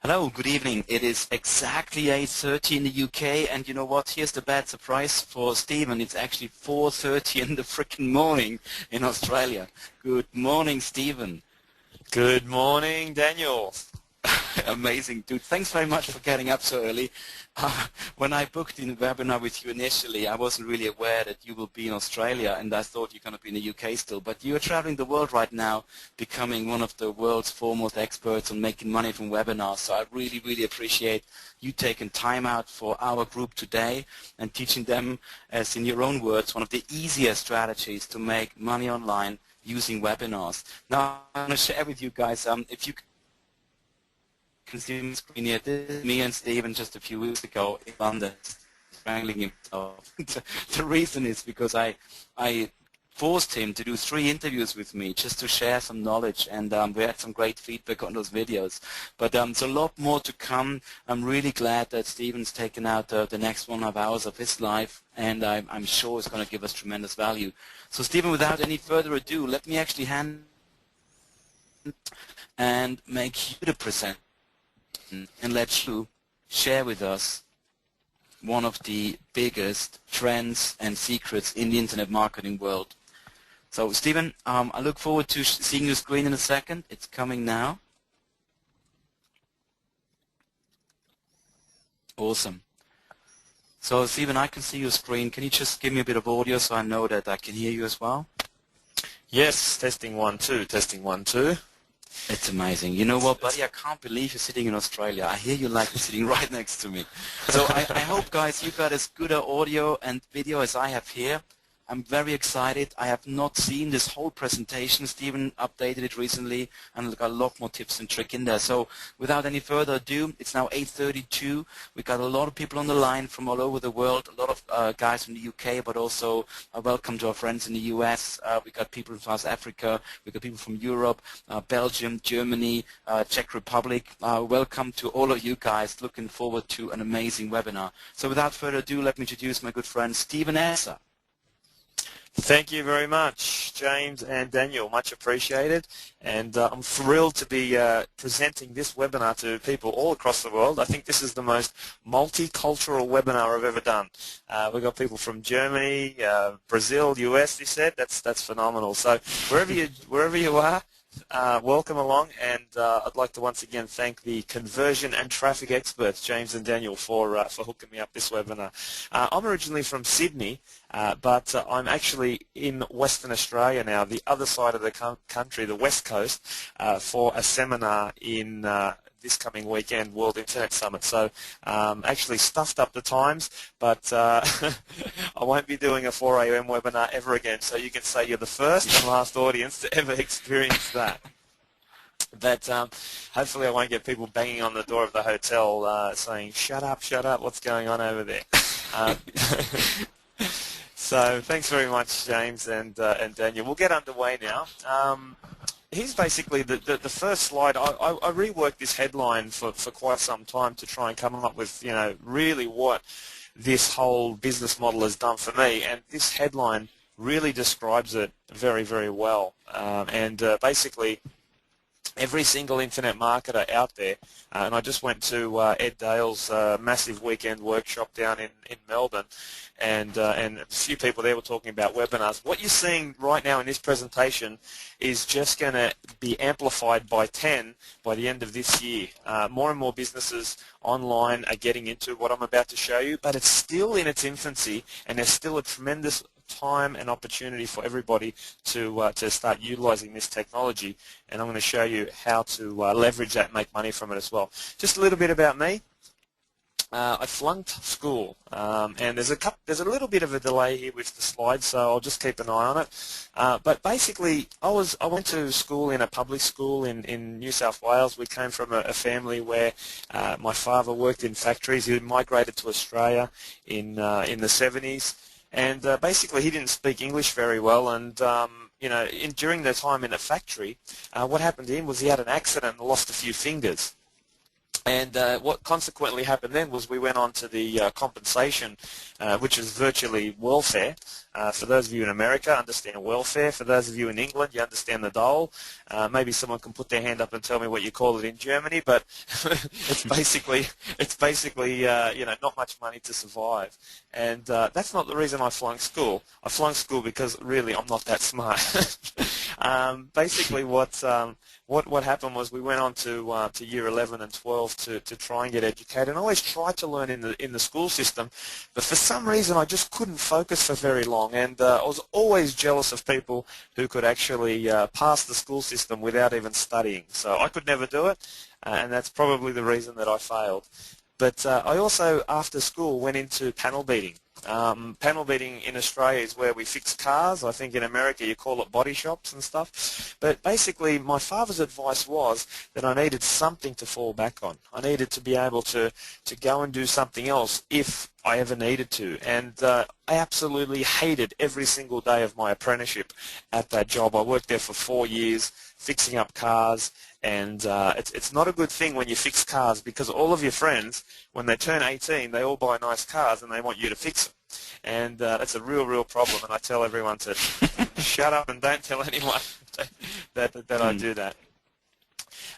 Hello, good evening. It is exactly 8:30 in the UK, and you know what? Here's the bad surprise for Steven. It's actually 4:30 in the freaking morning in Australia. Good morning, Steven. Good morning, Daniel. Amazing, dude. Thanks very much for getting up so early. When I booked in the webinar with you initially, I wasn't really aware that you will be in Australia, and I thought you're going to be in the UK still. But you are traveling the world right now, becoming one of the world's foremost experts on making money from webinars. So I really, really appreciate you taking time out for our group today and teaching them, as in your own words, one of the easiest strategies to make money online using webinars. Now, I'm going to share with you guys, if you can see on the screen here, this is me and Steven just a few weeks ago in London, strangling himself. The reason is because I forced him to do 3 interviews with me just to share some knowledge, and we had some great feedback on those videos. But there's a lot more to come. I'm really glad that Steven's taken out the next 1.5 hours of his life, and I'm sure it's going to give us tremendous value. So Steven, without any further ado, let me actually hand and make you the presenter and let you share with us one of the biggest trends and secrets in the internet marketing world. So Steven, I look forward to seeing your screen in a second. It's coming now. Awesome. So Steven, I can see your screen. Can you just give me a bit of audio so I know that I can hear you as well? Yes, testing 1 2, testing 1 2. It's amazing. You know what, buddy? I can't believe you're sitting in Australia. I hear you like you're sitting right next to me. So I hope, guys, you got as good audio and video as I have here. I'm very excited. I have not seen this whole presentation. Steven updated it recently and got a lot more tips and tricks in there. So without any further ado, it's now 8:32. We got a lot of people on the line from all over the world, a lot of guys from the UK, but also welcome to our friends in the US. We got people from South Africa. We got people from Europe, Belgium, Germany, Czech Republic. Welcome to all of you guys. Looking forward to an amazing webinar. So without further ado, let me introduce my good friend, Steven Essa. Thank you very much, James and Daniel. Much appreciated. And I'm thrilled to be presenting this webinar to people all across the world. I think this is the most multicultural webinar I've ever done. We've got people from Germany, Brazil, US, you said. That's phenomenal. So wherever you are, welcome along, and I'd like to once again thank the conversion and traffic experts, James and Daniel, for hooking me up this webinar. I'm originally from Sydney, but I'm actually in Western Australia now, the other side of the country, the West Coast, for a seminar in this coming weekend, World Internet Summit. So actually stuffed up the times, but I won't be doing a 4 a.m. webinar ever again, so you can say you're the first and last audience to ever experience that. But hopefully I won't get people banging on the door of the hotel saying, shut up, what's going on over there? So thanks very much, James and Daniel. We'll get underway now. Here's basically the first slide. I reworked this headline for quite some time to try and come up with, you know, really what this whole business model has done for me, and this headline really describes it very, very well. Basically, every single internet marketer out there, and I just went to Ed Dale's massive weekend workshop down in Melbourne, and a few people there were talking about webinars. What you're seeing right now in this presentation is just going to be amplified by 10 by the end of this year. More and more businesses online are getting into what I'm about to show you, but it's still in its infancy, and there's still a tremendous time and opportunity for everybody to start utilizing this technology, and I'm going to show you how to leverage that and make money from it as well. Just a little bit about me. I flunked school, and there's a little bit of a delay here with the slides, so I'll just keep an eye on it. But basically, I went to school in a public school in New South Wales. We came from a family where my father worked in factories. He migrated to Australia in the 70s. And basically, he didn't speak English very well, and you know, during the time in the factory, what happened to him was he had an accident and lost a few fingers. And what consequently happened then was we went on to the compensation, which is virtually welfare. For those of you in America, understand welfare. For those of you in England, you understand the dole. Maybe someone can put their hand up and tell me what you call it in Germany, but it's basically not much money to survive. And that's not the reason I flunked school. I flunked school because really I'm not that smart. Basically, what happened was we went on to year 11 and 12 to try and get educated. And I always tried to learn in the school system, but for some reason I just couldn't focus for very long. And I was always jealous of people who could actually pass the school system without even studying. So I could never do it, and that's probably the reason that I failed. But I also, after school, went into panel beating. Panel beating in Australia is where we fix cars. I think in America you call it body shops and stuff. But basically my father's advice was that I needed something to fall back on. I needed to be able to go and do something else if I ever needed to. And I absolutely hated every single day of my apprenticeship at that job. I worked there for 4 years fixing up cars. And it's not a good thing when you fix cars, because all of your friends, when they turn 18, they all buy nice cars and they want you to fix them. And that's a real problem. And I tell everyone to shut up and don't tell anyone that I do that.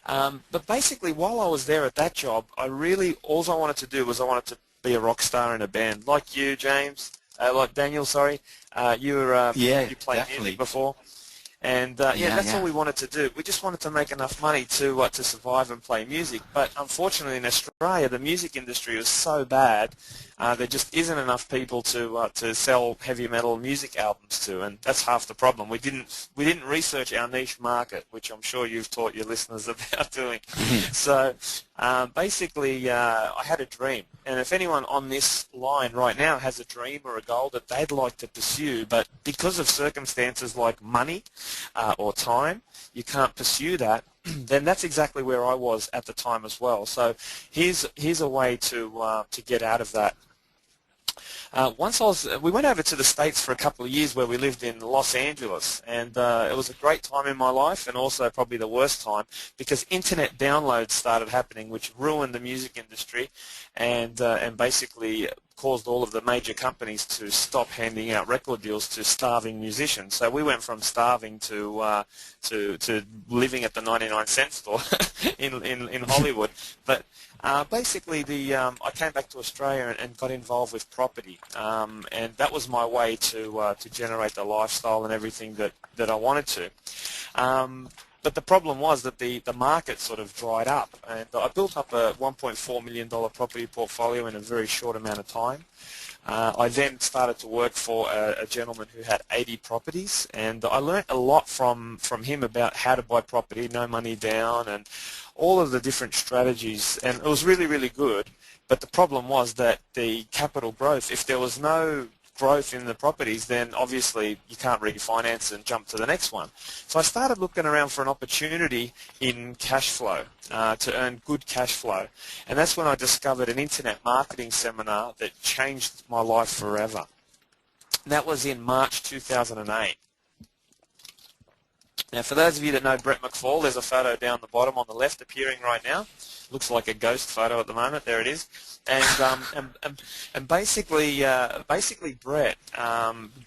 But basically, while I was there at that job, all I wanted to do was I wanted to be a rock star in a band, like you, James, like Daniel. Sorry, you played music before. And that's all we wanted to do. We just wanted to make enough money to survive and play music. But unfortunately, in Australia, the music industry is so bad. There just isn't enough people to sell heavy metal music albums to, and that's half the problem. We didn't research our niche market, which I'm sure you've taught your listeners about doing. So basically, I had a dream, and if anyone on this line right now has a dream or a goal that they'd like to pursue, but because of circumstances like money or time, you can't pursue that, then that's exactly where I was at the time as well. So here's a way to get out of that. We went over to the States for a couple of years where we lived in Los Angeles, and it was a great time in my life, and also probably the worst time, because internet downloads started happening, which ruined the music industry, and basically caused all of the major companies to stop handing out record deals to starving musicians. So we went from starving to living at the 99-cent store in Hollywood. But basically, I came back to Australia and got involved with property, and that was my way to generate the lifestyle and everything that I wanted to. But the problem was that the market sort of dried up, and I built up a $1.4 million property portfolio in a very short amount of time. I then started to work for a gentleman who had 80 properties, and I learned a lot from him about how to buy property, no money down, and all of the different strategies, and it was really good. But the problem was that the capital growth, if there was no growth in the properties, then obviously you can't refinance and jump to the next one. So I started looking around for an opportunity in cash flow, to earn good cash flow. And that's when I discovered an internet marketing seminar that changed my life forever. And that was in March 2008. Now, for those of you that know Brett McFall, there's a photo down the bottom on the left appearing right now. Looks like a ghost photo at the moment. There it is. And basically Brett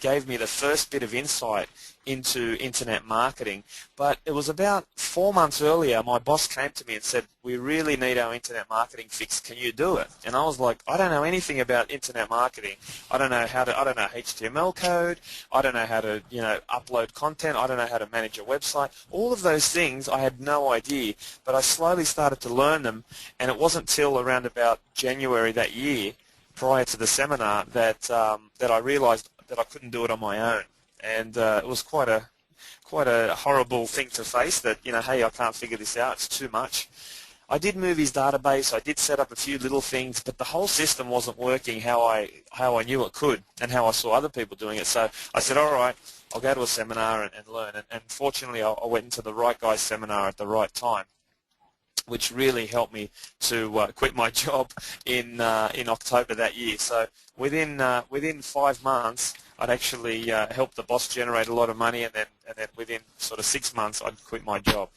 gave me the first bit of insight into internet marketing. But it was about 4 months earlier, my boss came to me and said, "We really need our internet marketing fixed. Can you do it?" And I was like, "I don't know anything about internet marketing. I don't know HTML code. I don't know how to, upload content. I don't know how to manage a website." All of those things I had no idea, but I slowly started to learn them, and it wasn't till around about January that year, prior to the seminar, that I realized that I couldn't do it on my own. And it was quite a horrible thing to face, that, hey, I can't figure this out, it's too much. I did move his database, I did set up a few little things, but the whole system wasn't working how I knew it could and how I saw other people doing it. So I said, all right, I'll go to a seminar and learn. And fortunately, I went into the right guy's seminar at the right time, which really helped me to quit my job in October that year. So within 5 months, I'd actually helped the boss generate a lot of money, and then within sort of 6 months, I'd quit my job.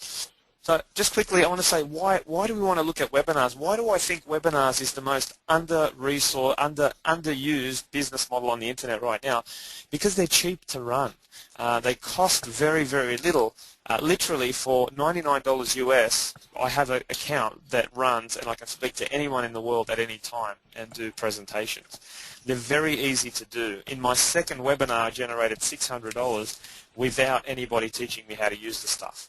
So just quickly, I want to say why do we want to look at webinars? Why do I think webinars is the most under-resourced, underused business model on the internet right now? Because they're cheap to run. They cost very, very little. Literally for $99 US, I have an account that runs and I can speak to anyone in the world at any time and do presentations. They're very easy to do. In my second webinar, I generated $600 without anybody teaching me how to use the stuff.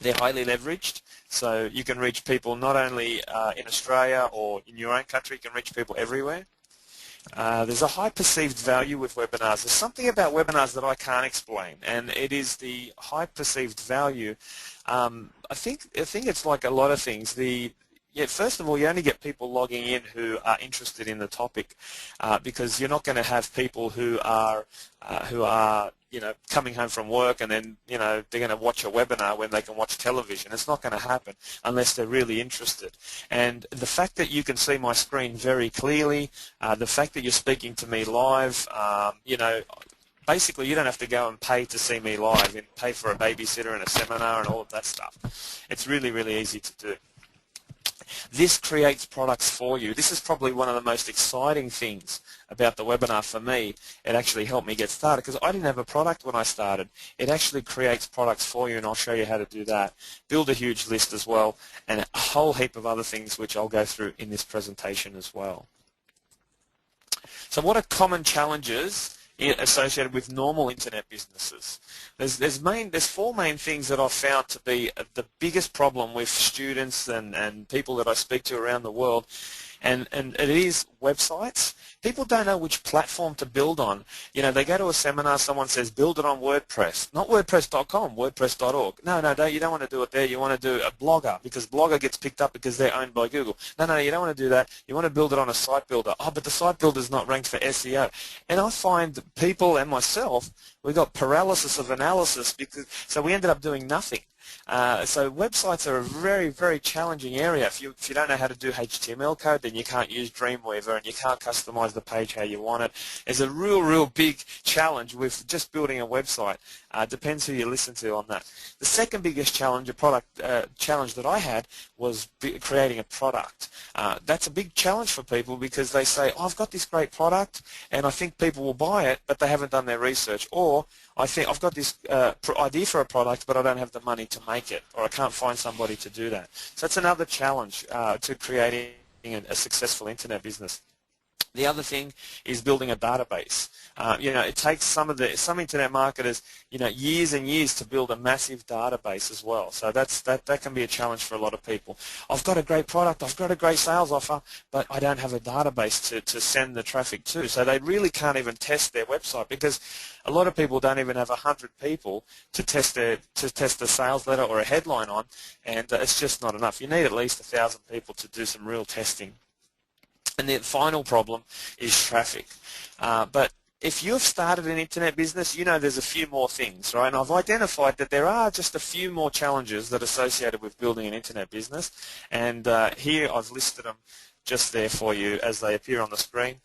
They're highly leveraged, so you can reach people not only in Australia or in your own country, you can reach people everywhere. There's a high perceived value with webinars. There's something about webinars that I can't explain, and it is the high perceived value. I think it's like a lot of things. First of all, you only get people logging in who are interested in the topic, because you're not going to have people who are coming home from work and then they're going to watch a webinar when they can watch television. It's not going to happen unless they're really interested. And the fact that you can see my screen very clearly, the fact that you're speaking to me live, basically you don't have to go and pay to see me live and pay for a babysitter and a seminar and all of that stuff. It's really, really easy to do. This creates products for you. This is probably one of the most exciting things about the webinar for me. It actually helped me get started because I didn't have a product when I started. It actually creates products for you, and I'll show you how to do that. Build a huge list as well, and a whole heap of other things which I'll go through in this presentation as well. So what are common challenges associated with normal internet businesses? There's four main things that I've found to be the biggest problem with students and people that I speak to around the world, and it is websites. People don't know which platform to build on. They go to a seminar, someone says build it on WordPress, not WordPress.com, WordPress.org. No, you don't want to do it there. You want to do a Blogger, because Blogger gets picked up because they're owned by Google. No, you don't want to do that. You want to build it on a site builder. Oh, but the site builder is not ranked for SEO. And I find people and myself, we got paralysis of analysis, so we ended up doing nothing. So websites are a very, very challenging area. If you don't know how to do HTML code, then you can't use Dreamweaver and you can't customize the page how you want it. There's a real big challenge with just building a website. Depends who you listen to on that. The second biggest challenge, challenge that I had, was creating a product. That's a big challenge for people because they say, oh, I've got this great product and I think people will buy it, but they haven't done their research. Or I think I've got this idea for a product, but I don't have the money to make it, or I can't find somebody to do that. So that's another challenge to creating a successful internet business. The other thing is building a database. It takes some internet marketers, years and years to build a massive database as well. So that can be a challenge for a lot of people. I've got a great product, I've got a great sales offer, but I don't have a database to send the traffic to. So they really can't even test their website because a lot of people don't even have 100 people to test a sales letter or a headline on, and it's just not enough. You need at least 1,000 people to do some real testing. And the final problem is traffic. But if you've started an internet business, there's a few more things, right? And I've identified that there are just a few more challenges that are associated with building an internet business. And here I've listed them just there for you as they appear on the screen,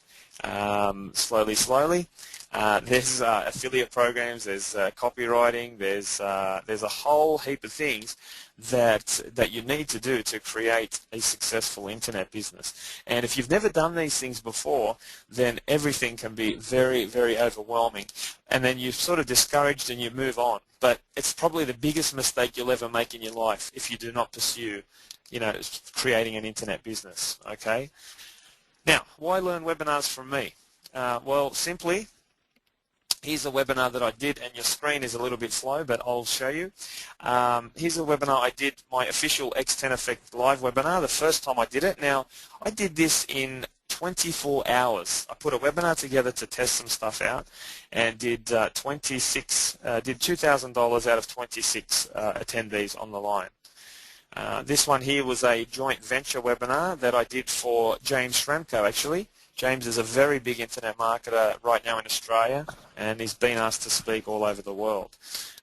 slowly. There's affiliate programs, there's copywriting, there's a whole heap of things that you need to do to create a successful internet business. And if you've never done these things before, then everything can be very, very overwhelming. And then you're sort of discouraged and you move on. But it's probably the biggest mistake you'll ever make in your life if you do not pursue, creating an internet business, okay? Now, why learn webinars from me? Well, simply, here's a webinar that I did, and your screen is a little bit slow, but I'll show you. Here's a webinar I did, my official X10 Effect live webinar, the first time I did it. Now, I did this in 24 hours. I put a webinar together to test some stuff out and did $2,000 out of 26 attendees on the line. This one here was a joint venture webinar that I did for James Schramko, actually. James is a very big internet marketer right now in Australia, and he's been asked to speak all over the world.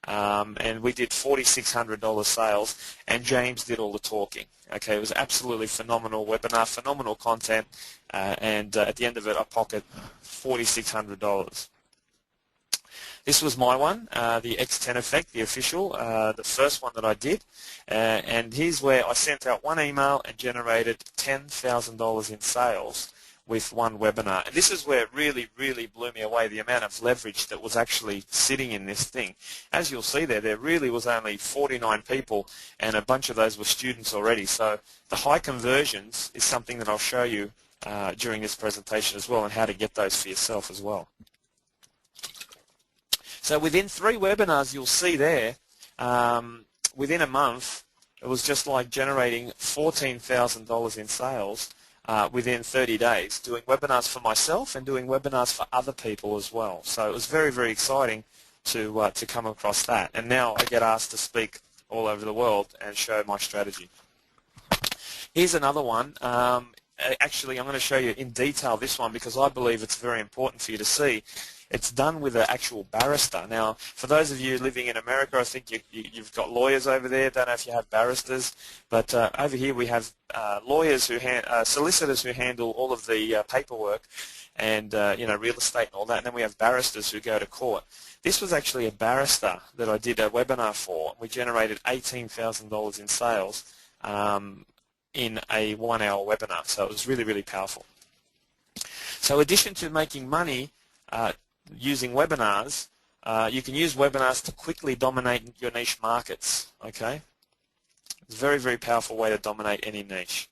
And we did $4,600 sales, and James did all the talking. Okay, it was absolutely phenomenal webinar, phenomenal content, and at the end of it, I pocketed $4,600. This was my one, the X10 effect, the official, the first one that I did. And here's where I sent out one email and generated $10,000 in sales with one webinar. And this is where it really, really blew me away, the amount of leverage that was actually sitting in this thing. As you'll see there really was only 49 people, and a bunch of those were students already. So the high conversions is something that I'll show you during this presentation as well, and how to get those for yourself as well. So within 3 webinars, you'll see there, within a month, it was just like generating $14,000 in sales within 30 days, doing webinars for myself and doing webinars for other people as well. So it was very, very exciting to come across that. And now I get asked to speak all over the world and show my strategy. Here's another one. Actually, I'm going to show you in detail this one because I believe it's very important for you to see. It's done with an actual barrister. Now, for those of you living in America, I think you've got lawyers over there. Don't know if you have barristers, but over here we have lawyers who solicitors who handle all of the paperwork and real estate and all that. And then we have barristers who go to court. This was actually a barrister that I did a webinar for. We generated $18,000 in sales in a 1-hour webinar. So it was really, really powerful. So in addition to making money using webinars, you can use webinars to quickly dominate your niche markets. Okay, it's a very, very powerful way to dominate any niche.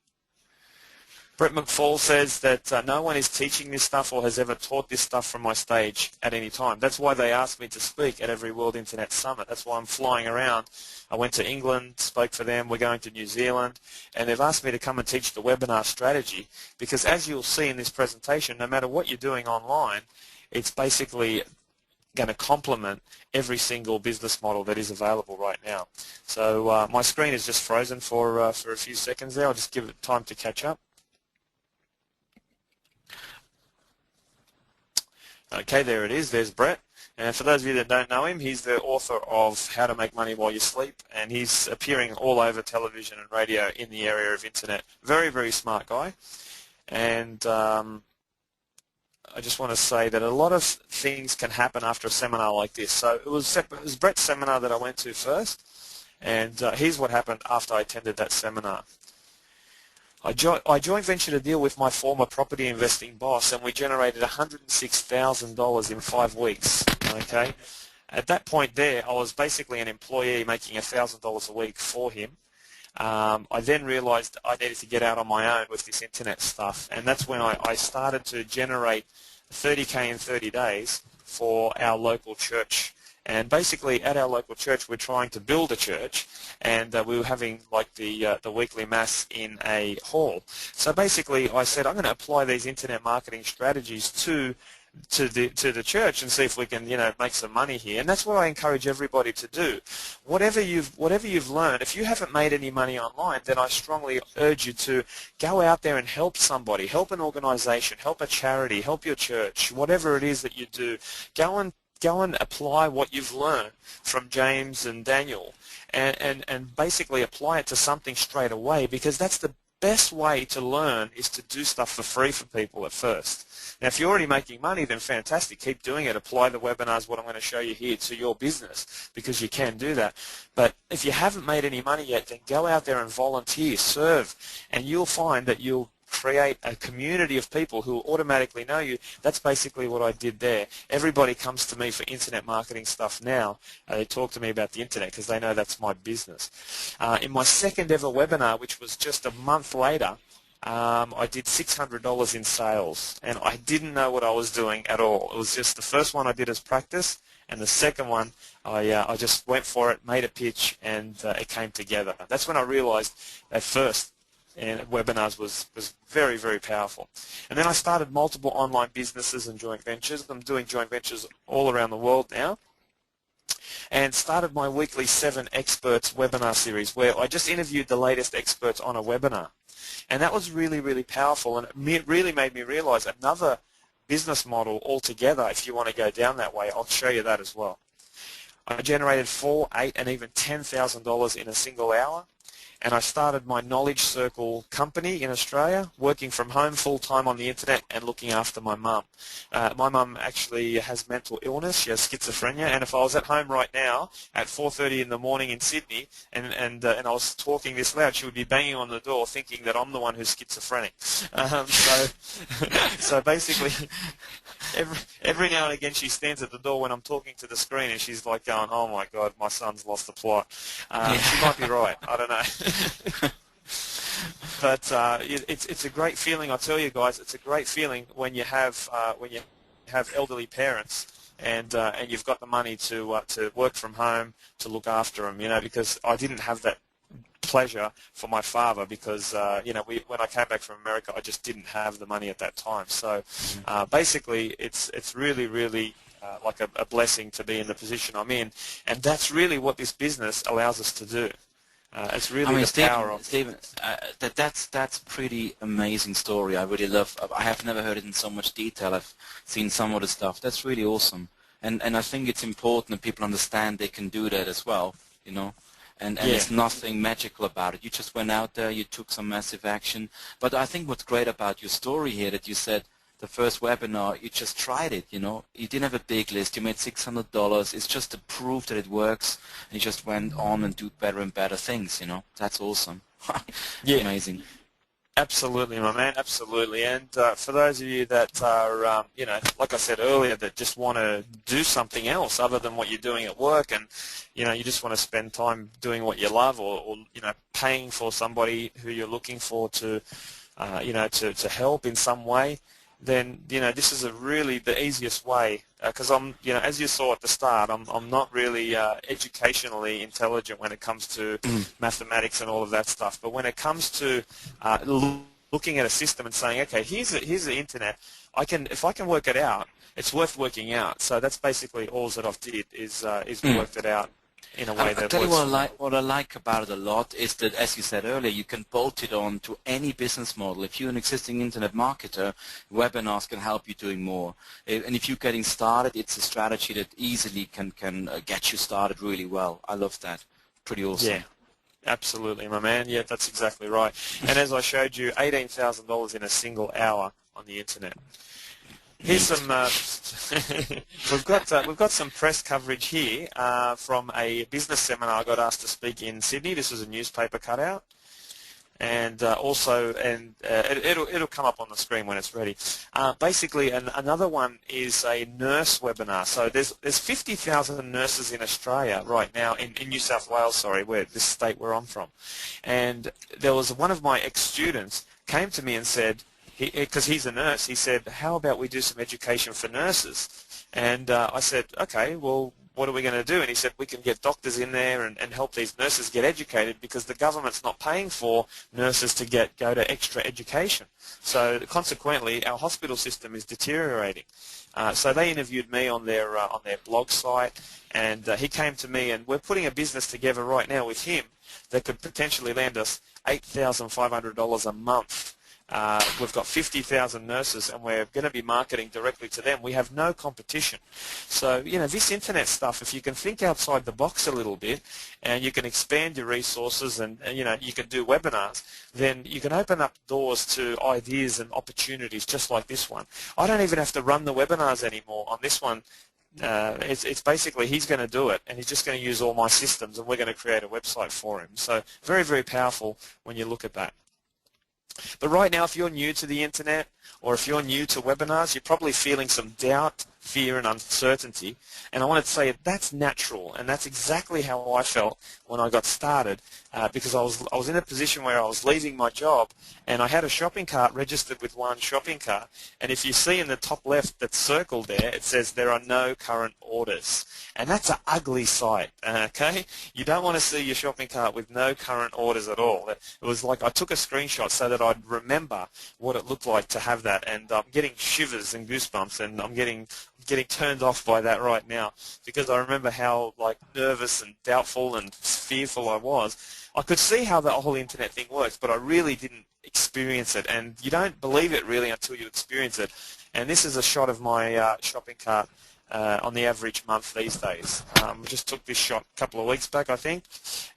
Brett McFall says that no one is teaching this stuff or has ever taught this stuff from my stage at any time. That's why they asked me to speak at every World Internet Summit. That's why I'm flying around. I went to England, spoke for them. We're going to New Zealand, and they've asked me to come and teach the webinar strategy because, as you'll see in this presentation, no matter what you're doing online, it's basically going to complement every single business model that is available right now. So my screen is just frozen for a few seconds there. I'll just give it time to catch up. Okay, there it is. There's Brett. And for those of you that don't know him, he's the author of How to Make Money While You Sleep, and he's appearing all over television and radio in the area of internet. Very, very smart guy. And I just want to say that a lot of things can happen after a seminar like this. So it was Brett's seminar that I went to first, and here's what happened after I attended that seminar. I joint ventured a deal with my former property investing boss, and we generated $106,000 in 5 weeks. Okay, at that point there, I was basically an employee making $1,000 a week for him. I then realized I needed to get out on my own with this internet stuff, and that's when I started to generate $30K in 30 days for our local church. And basically at our local church we're trying to build a church, and we were having like the weekly mass in a hall. So basically I said I'm going to apply these internet marketing strategies to the church and see if we can make some money here. And that's what I encourage everybody to do. Whatever you've learned, if you haven't made any money online, then I strongly urge you to go out there and help somebody, help an organization, help a charity, help your church, whatever it is that you do. Go and apply what you've learned from James and Daniel and basically apply it to something straight away, because that's the best way to learn, is to do stuff for free for people at first. Now, if you're already making money, then fantastic. Keep doing it. Apply the webinars, what I'm going to show you here, to your business, because you can do that. But if you haven't made any money yet, then go out there and volunteer, serve, and you'll find that you'll create a community of people who will automatically know you. That's basically what I did there. Everybody comes to me for internet marketing stuff now. They talk to me about the internet because they know that's my business. In my second ever webinar, which was just a month later, I did $600 in sales, and I didn't know what I was doing at all. It was just the first one I did as practice, and the second one I just went for it, made a pitch, and it came together. That's when I realized at first webinars was very, very powerful. And then I started multiple online businesses and joint ventures. I'm doing joint ventures all around the world now, and started my weekly 7 Experts webinar series, where I just interviewed the latest experts on a webinar. And that was really, really powerful, and it really made me realize another business model altogether. If you want to go down that way, I'll show you that as well. I generated $4,000, $8,000, and even $10,000 in a single hour, and I started my Knowledge Circle company in Australia, working from home full-time on the internet and looking after my mum. My mum actually has mental illness. She has schizophrenia, and if I was at home right now at 4:30 in the morning in Sydney and I was talking this loud, she would be banging on the door thinking that I'm the one who's schizophrenic. So basically, every now and again she stands at the door when I'm talking to the screen and she's like going, "Oh my God, my son's lost the plot." She might be right. I don't know. But it's a great feeling. I tell you guys, it's a great feeling when you have elderly parents and you've got the money to work from home to look after them. You know, because I didn't have that pleasure for my father because when I came back from America, I just didn't have the money at that time. So basically, it's really like a blessing to be in the position I'm in, and that's really what this business allows us to do. It's really power of Steven. That's a pretty amazing story. I really love. I have never heard it in so much detail. I've seen some of the stuff. That's really awesome, and I think it's important that people understand they can do that as well. You know. And there's nothing magical about it. You just went out there, you took some massive action. But I think what's great about your story here, that you said the first webinar, you just tried it, you know. You didn't have a big list. You made $600. It's just to prove that it works. And you just went on and do better and better things, you know. That's awesome. Yeah. Amazing. Absolutely, my man, absolutely. And for those of you that are, like I said earlier, that just want to do something else other than what you're doing at work, and you just want to spend time doing what you love, or paying for somebody who you're looking for to help in some way, then this is really the easiest way. Because I'm, as you saw at the start, I'm not really educationally intelligent when it comes to mathematics and all of that stuff. But when it comes to looking at a system and saying, okay, here's the internet, if I can work it out, it's worth working out. So that's basically all that I've did is worked it out in a way that tell you works. what I like about it a lot is that, as you said earlier, you can bolt it on to any business model. If you're an existing internet marketer, webinars can help you doing more. And if you're getting started, it's a strategy that easily can get you started really well. I love that. Pretty awesome. Yeah. Absolutely, my man. Yeah, that's exactly right. And as I showed you, $18,000 in a single hour on the internet. Here's some. We've got some press coverage here from a business seminar I got asked to speak in Sydney. This was a newspaper cutout, and it'll come up on the screen when it's ready. Basically, another one is a nurse webinar. So there's 50,000 nurses in Australia right now, in New South Wales, this state where I'm from, and there was one of my ex-students came to me and said, because he's a nurse, he said, how about we do some education for nurses? And I said, okay, well, what are we going to do? And he said, we can get doctors in there and help these nurses get educated because the government's not paying for nurses to go to extra education. So consequently, our hospital system is deteriorating. So they interviewed me on their blog site, and he came to me, and we're putting a business together right now with him that could potentially land us $8,500 a month. We've got 50,000 nurses, and we're going to be marketing directly to them. We have no competition. So, this internet stuff, if you can think outside the box a little bit and you can expand your resources and you can do webinars, then you can open up doors to ideas and opportunities just like this one. I don't even have to run the webinars anymore on this one. It's basically he's going to do it, and he's just going to use all my systems, and we're going to create a website for him. So very, very powerful when you look at that. But right now, if you're new to the internet or if you're new to webinars, you're probably feeling some doubt, fear, and uncertainty. And I wanted to say that's natural, and that's exactly how I felt when I got started, because I was in a position where I was leaving my job, and I had a shopping cart registered with one shopping cart. And if you see in the top left that's circled there, it says there are no current orders. And that's an ugly sight, okay? You don't want to see your shopping cart with no current orders at all. It was like I took a screenshot so that I'd remember what it looked like to have that, and I'm getting shivers and goosebumps, and I'm getting turned off by that right now because I remember how nervous and doubtful and fearful I was. I could see how the whole internet thing works, but I really didn't experience it, and you don't believe it really until you experience it. And this is a shot of my shopping cart on the average month these days. We just took this shot a couple of weeks back, I think,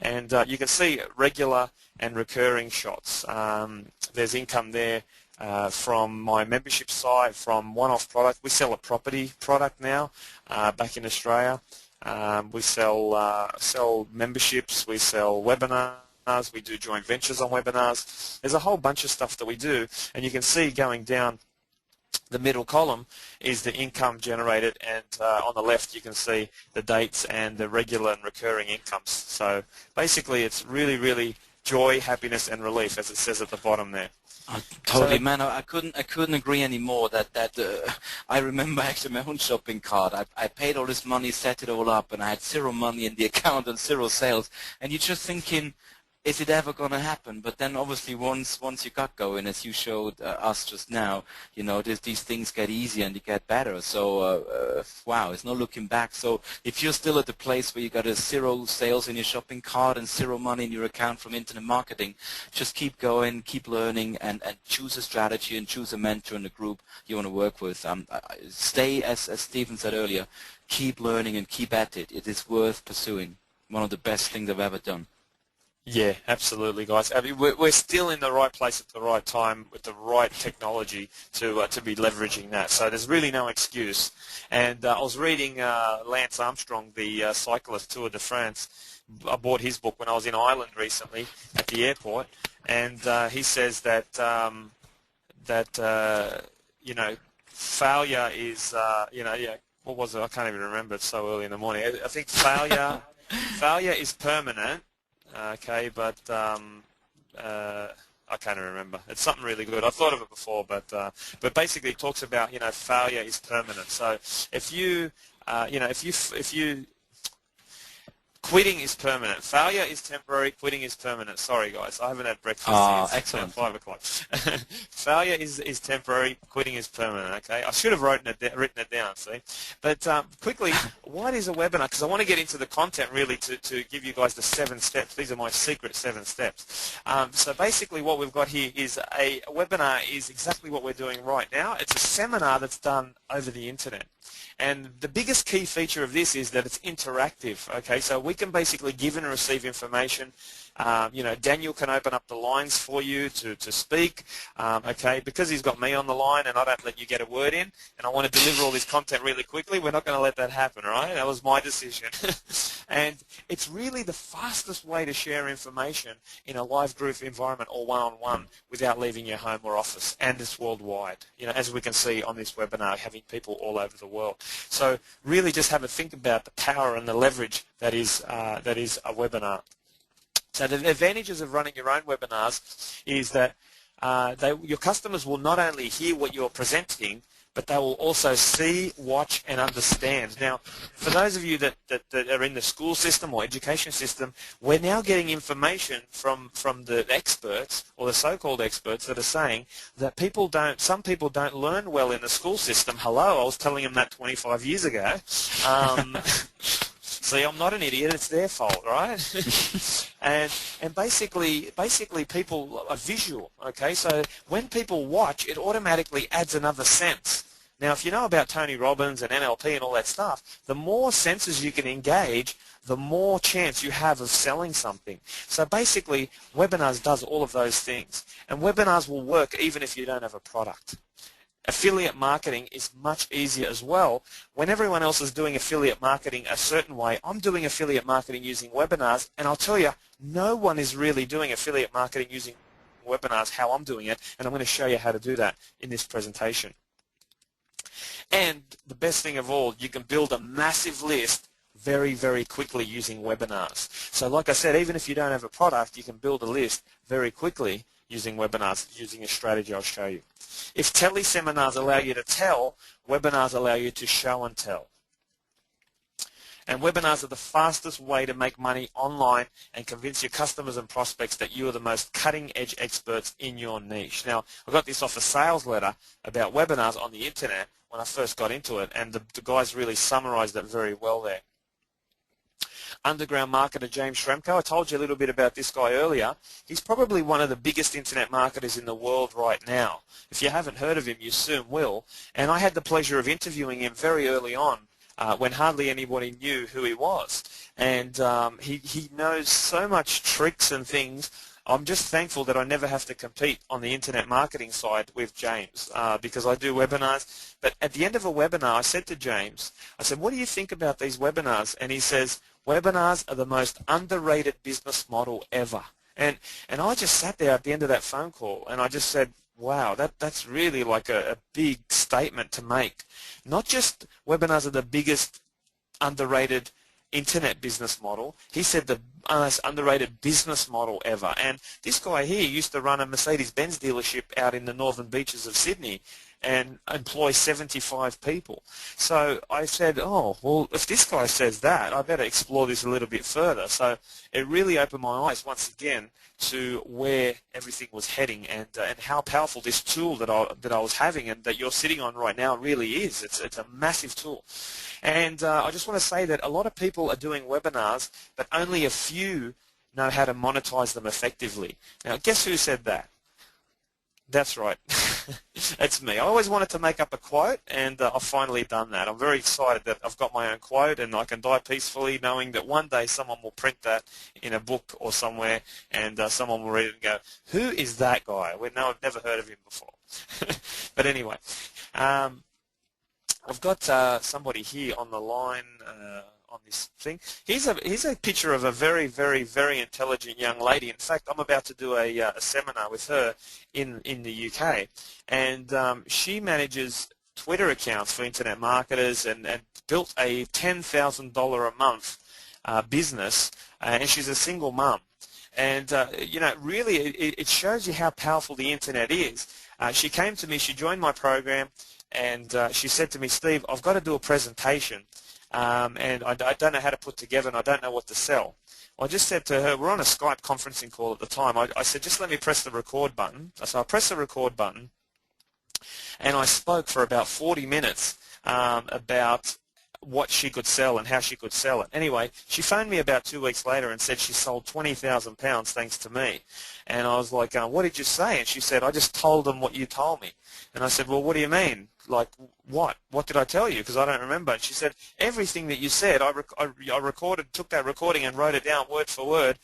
and you can see regular and recurring shots. There's income there from my membership site, from one-off product. We sell a property product now back in Australia. We sell memberships, we sell webinars, we do joint ventures on webinars. There's a whole bunch of stuff that we do, and you can see going down the middle column is the income generated, and on the left you can see the dates and the regular and recurring incomes. So basically it's really, really joy, happiness and relief, as it says at the bottom there. Totally, man. I couldn't agree anymore. I remember actually my own shopping cart. I paid all this money, set it all up, and I had zero money in the account and zero sales. And you're just thinking, is it ever going to happen? But then obviously once you got going, as you showed us just now, you know, these things get easier and they get better. So wow, it's no looking back. So if you're still at the place where you got zero sales in your shopping cart and zero money in your account from internet marketing, just keep going, keep learning, and choose a strategy and choose a mentor in the group you want to work with. Stay, as Steven said earlier, keep learning and keep at it. It is worth pursuing. One of the best things I've ever done. Yeah, absolutely, guys. I mean, we're still in the right place at the right time with the right technology to be leveraging that. So there's really no excuse. And I was reading Lance Armstrong, the cyclist, Tour de France. I bought his book when I was in Ireland recently at the airport, and he says that you know, failure is what was it? I can't even remember. It's so early in the morning. I think failure is permanent. Okay, but I can't remember. It's something really good. I've thought of it before, but basically it talks about, you know, failure is permanent. So if you quitting is permanent. Failure is temporary. Quitting is permanent. Sorry, guys. I haven't had breakfast since excellent. 5 o'clock. Failure is temporary. Quitting is permanent. Okay. I should have written it down. See. But quickly, what is a webinar? Because I want to get into the content really to give you guys the 7 steps. These are my secret 7 steps. So basically, what we've got here is a webinar is exactly what we're doing right now. It's a seminar that's done over the internet. And the biggest key feature of this is that it's interactive. Okay, so we can basically give and receive information. You know, Daniel can open up the lines for you to speak. Okay, because he's got me on the line and I don't let you get a word in, and I want to deliver all this content really quickly, we're not going to let that happen, right? That was my decision. And it's really the fastest way to share information in a live group environment or one-on-one without leaving your home or office, and it's worldwide. You know, as we can see on this webinar, having people all over the world. So really just have a think about the power and the leverage that is a webinar. So the advantages of running your own webinars is that your customers will not only hear what you're presenting, but they will also see, watch, and understand. Now, for those of you that are in the school system or education system, we're now getting information from the experts, or the so-called experts, that are saying that some people don't learn well in the school system. Hello, I was telling them that 25 years ago. See, I'm not an idiot. It's their fault, right? and basically people are visual. Okay, so when people watch, it automatically adds another sense. Now, if you know about Tony Robbins and NLP and all that stuff, the more senses you can engage, the more chance you have of selling something. So basically, webinars does all of those things, and webinars will work even if you don't have a product. Affiliate marketing is much easier as well. When everyone else is doing affiliate marketing a certain way, I'm doing affiliate marketing using webinars, and I'll tell you, no one is really doing affiliate marketing using webinars how I'm doing it, and I'm going to show you how to do that in this presentation. And the best thing of all, you can build a massive list very, very quickly using webinars. So like I said, even if you don't have a product, you can build a list very quickly using webinars, using a strategy I'll show you. If teleseminars allow you to tell, webinars allow you to show and tell. And webinars are the fastest way to make money online and convince your customers and prospects that you are the most cutting-edge experts in your niche. Now, I got this off a sales letter about webinars on the internet when I first got into it, and the guys really summarized it very well there. Underground marketer James Schramko, I told you a little bit about this guy earlier. He's probably one of the biggest internet marketers in the world right now. If you haven't heard of him, you soon will. And I had the pleasure of interviewing him very early on when hardly anybody knew who he was. And he knows so much tricks and things. I'm just thankful that I never have to compete on the internet marketing side with James because I do webinars. But at the end of a webinar, I said to James, I said, what do you think about these webinars? And he says, webinars are the most underrated business model ever. And I just sat there at the end of that phone call and I just said, wow, that's really like a big statement to make. Not just webinars are the biggest underrated internet business model. He said the most underrated business model ever. And this guy here used to run a Mercedes-Benz dealership out in the northern beaches of Sydney and employ 75 people. So I said, oh, well, if this guy says that, I better explore this a little bit further. So it really opened my eyes once again to where everything was heading and how powerful this tool that I was having and that you're sitting on right now really is. It's a massive tool. And I just want to say that a lot of people are doing webinars, but only a few know how to monetize them effectively. Now, guess who said that? That's right. That's me. I always wanted to make up a quote, and I've finally done that. I'm very excited that I've got my own quote, and I can die peacefully knowing that one day someone will print that in a book or somewhere, and someone will read it and go, who is that guy? Well, no, I've never heard of him before. But anyway, I've got somebody here on the line on this thing. Here's a picture of a very, very, very intelligent young lady. In fact, I'm about to do a seminar with her in the UK, and she manages Twitter accounts for internet marketers and built a $10,000 a month business, and she's a single mum. And you know, really, it shows you how powerful the internet is. She came to me, she joined my program, and she said to me, Steve, I've got to do a presentation, and I don't know how to put together, and I don't know what to sell. I just said to her, we're on a Skype conferencing call at the time, I said, just let me press the record button. So I pressed the record button, and I spoke for about 40 minutes about what she could sell and how she could sell it. Anyway, she phoned me about 2 weeks later and said she sold £20,000 thanks to me. And I was like, what did you say? And she said, I just told them what you told me. And I said, well, what do you mean? Like, what? What did I tell you? Because I don't remember. And she said, everything that you said, I recorded, took that recording and wrote it down word for word.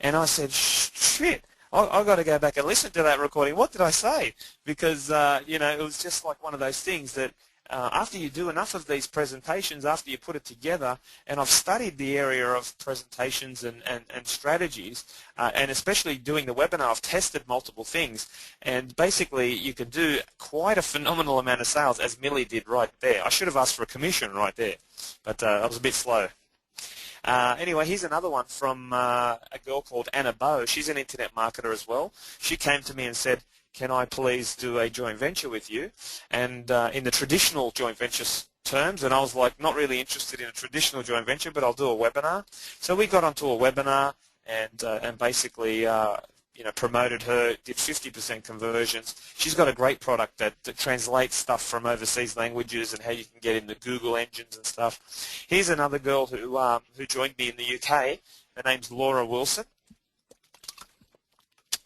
And I said, shit. I've got to go back and listen to that recording. What did I say? Because, you know, it was just like one of those things that after you do enough of these presentations, after you put it together, and I've studied the area of presentations and strategies, and especially doing the webinar, I've tested multiple things, and basically you can do quite a phenomenal amount of sales, as Millie did right there. I should have asked for a commission right there, but I was a bit slow. Anyway, here's another one from a girl called Anna Bow. She's an internet marketer as well. She came to me and said, can I please do a joint venture with you? And in the traditional joint venture terms, and I was like, not really interested in a traditional joint venture, but I'll do a webinar. So we got onto a webinar and basically you know, promoted her, did 50% conversions. She's got a great product that translates stuff from overseas languages and how you can get into Google engines and stuff. Here's another girl who joined me in the UK. Her name's Laura Wilson.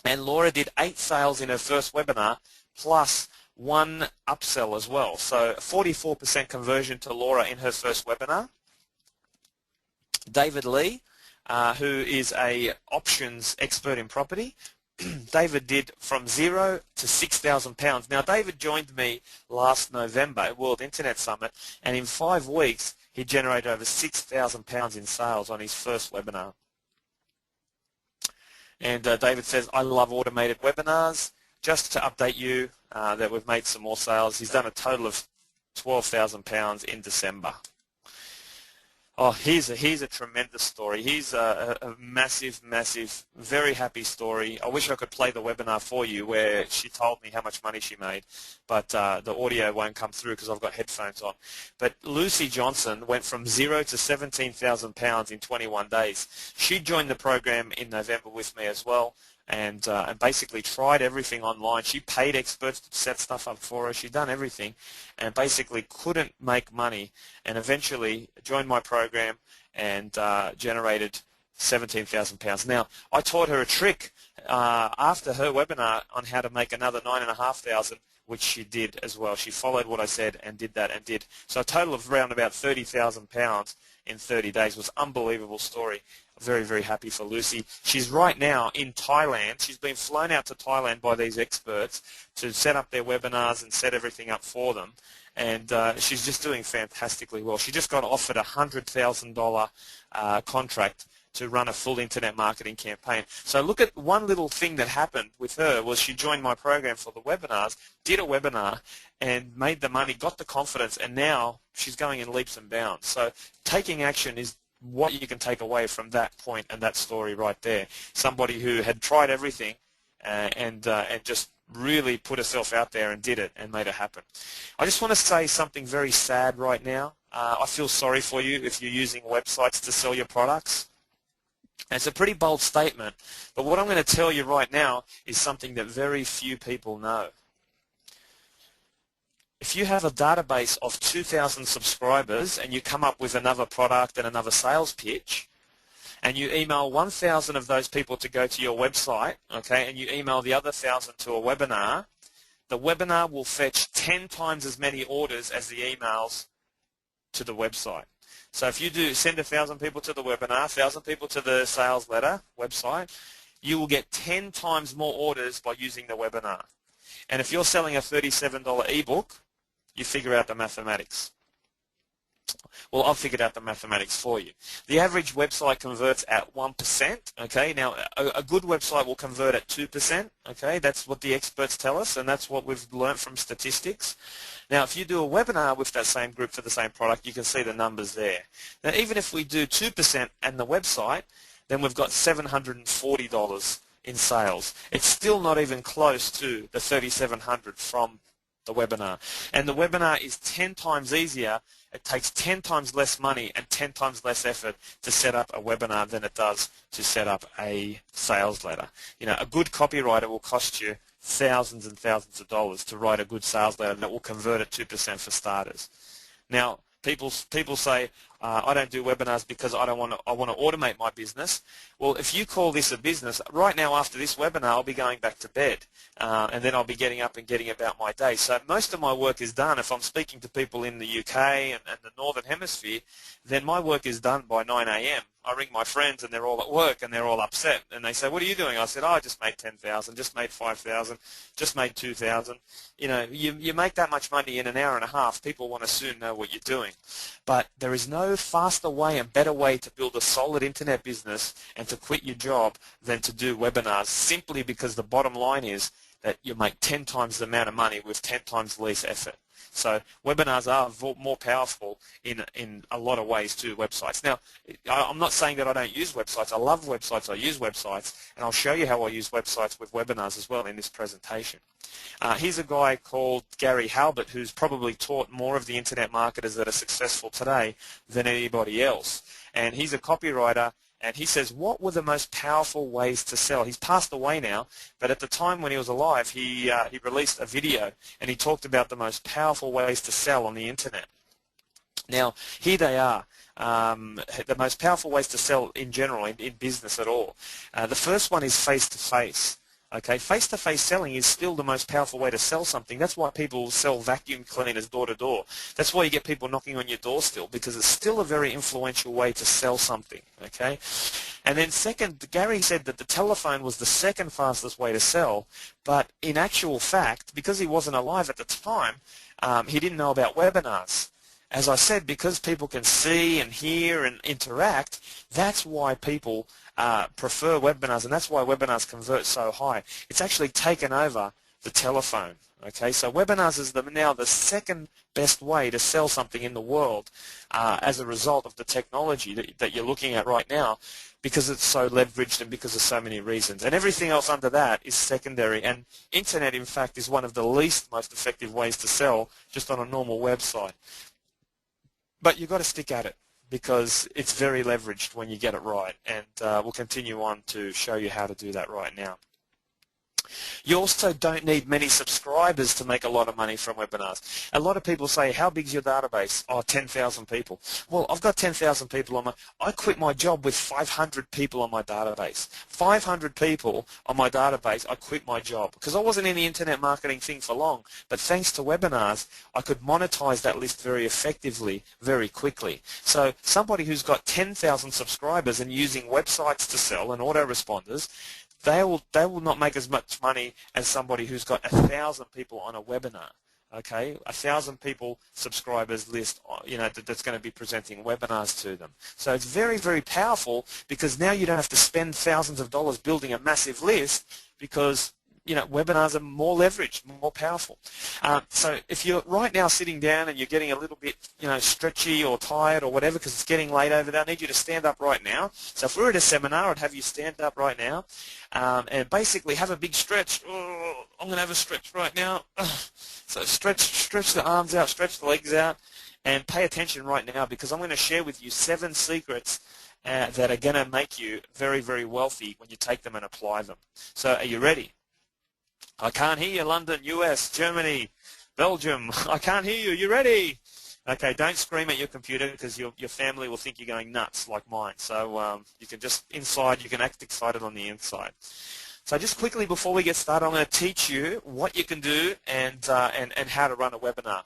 And Laura did 8 sales in her first webinar, plus 1 upsell as well. So 44% conversion to Laura in her first webinar. David Lee, who is a options expert in property. David did from 0 to £6,000. Now, David joined me last November at World Internet Summit, and in 5 weeks, he generated over £6,000 in sales on his first webinar. And David says, I love automated webinars. Just to update you that we've made some more sales. He's done a total of £12,000 in December. Oh, here's a tremendous story. He's a massive, massive, very happy story. I wish I could play the webinar for you where she told me how much money she made, but the audio won't come through because I've got headphones on. But Lucy Johnson went from 0 to £17,000 in 21 days. She joined the program in November with me as well. And basically tried everything online. She paid experts to set stuff up for her. She'd done everything and basically couldn't make money, and eventually joined my program and generated £17,000. Now, I taught her a trick after her webinar on how to make another $9,500, which she did as well. She followed what I said and did that and did. So a total of around about £30,000 in 30 days. It was an unbelievable story. Very, very happy for Lucy. She's right now in Thailand. She's been flown out to Thailand by these experts to set up their webinars and set everything up for them. And she's just doing fantastically well. She just got offered a $100,000 contract to run a full internet marketing campaign. So look at one little thing that happened with her was she joined my program for the webinars, did a webinar, and made the money, got the confidence, and now she's going in leaps and bounds. So taking action is what you can take away from that point and that story right there. Somebody who had tried everything and just really put herself out there and did it and made it happen. I just want to say something very sad right now. I feel sorry for you if you're using websites to sell your products. It's a pretty bold statement, but what I'm going to tell you right now is something that very few people know. If you have a database of 2,000 subscribers and you come up with another product and another sales pitch, and you email 1,000 of those people to go to your website, okay, and you email the other 1,000 to a webinar, the webinar will fetch 10 times as many orders as the emails to the website. So if you do send 1,000 people to the webinar, 1,000 people to the sales letter website, you will get 10 times more orders by using the webinar. And if you're selling a $37 ebook, you figure out the mathematics. Well, I've figured out the mathematics for you. The average website converts at 1%, okay? Now, a good website will convert at 2%, okay? That's what the experts tell us, and that's what we've learned from statistics. Now, if you do a webinar with that same group for the same product, you can see the numbers there. Now, even if we do 2% and the website, then we've got $740 in sales. It's still not even close to the $3,700 from the webinar. And the webinar is 10 times easier. It takes 10 times less money and 10 times less effort to set up a webinar than it does to set up a sales letter. You know, a good copywriter will cost you thousands and thousands of dollars to write a good sales letter that will convert at 2% for starters. Now, people say, I don't do webinars because I want to automate my business. Well, if you call this a business, right now after this webinar, I'll be going back to bed, and then I'll be getting up and getting about my day. So most of my work is done. If I'm speaking to people in the UK and the Northern Hemisphere, then my work is done by 9 a.m. I ring my friends and they're all at work and they're all upset. And they say, what are you doing? I said, oh, I just made 10,000, just made 5,000, just made 2,000. You know, you make that much money in an hour and a half. People want to soon know what you're doing. But there is no faster way and better way to build a solid internet business and to quit your job than to do webinars, simply because the bottom line is that you make 10 times the amount of money with 10 times less effort. So webinars are more powerful in a lot of ways to websites. Now, I'm not saying that I don't use websites. I love websites. I use websites, and I'll show you how I use websites with webinars as well in this presentation. Here's a guy called Gary Halbert who's probably taught more of the internet marketers that are successful today than anybody else. And he's a copywriter. And he says, what were the most powerful ways to sell? He's passed away now, but at the time when he was alive, he released a video, and he talked about the most powerful ways to sell on the internet. Now, here they are, the most powerful ways to sell in general, in business at all. The first one is face-to-face. Okay, face-to-face selling is still the most powerful way to sell something. That's why people sell vacuum cleaners door-to-door. That's why you get people knocking on your door still, because it's still a very influential way to sell something. Okay, and then second, Gary said that the telephone was the second fastest way to sell, but in actual fact, because he wasn't alive at the time, he didn't know about webinars. As I said, because people can see and hear and interact, that's why people prefer webinars, and that's why webinars convert so high. It's actually taken over the telephone. Okay, so webinars is now the second best way to sell something in the world as a result of the technology that you're looking at right now, because it's so leveraged and because of so many reasons. And everything else under that is secondary. And internet, in fact, is one of the least most effective ways to sell just on a normal website. But you've got to stick at it, because it's very leveraged when you get it right. And we'll continue on to show you how to do that right now. You also don't need many subscribers to make a lot of money from webinars. A lot of people say, how big is your database? Oh, 10,000 people. Well, I've got 10,000 people on I quit my job with 500 people on my database. 500 people on my database, I quit my job because I wasn't in the internet marketing thing for long. But thanks to webinars, I could monetize that list very effectively, very quickly. So somebody who's got 10,000 subscribers and using websites to sell and autoresponders, they will not make as much money as somebody who's got 1,000 people on a webinar. Okay, 1,000 people subscribers list, that's going to be presenting webinars to them. So it's very, very powerful because now you don't have to spend thousands of dollars building a massive list because webinars are more leveraged, more powerful. So if you're right now sitting down and you're getting a little bit, stretchy or tired or whatever because it's getting late over there, I need you to stand up right now. So if we're at a seminar, I'd have you stand up right now and basically have a big stretch. Oh, I'm going to have a stretch right now. So stretch the arms out, stretch the legs out, and pay attention right now because I'm going to share with you 7 secrets that are going to make you very, very wealthy when you take them and apply them. So are you ready? I can't hear you, London, US, Germany, Belgium. I can't hear you. You ready? Okay, don't scream at your computer because your family will think you're going nuts like mine. So you can just inside, you can act excited on the inside. So just quickly before we get started, I'm going to teach you what you can do and how to run a webinar.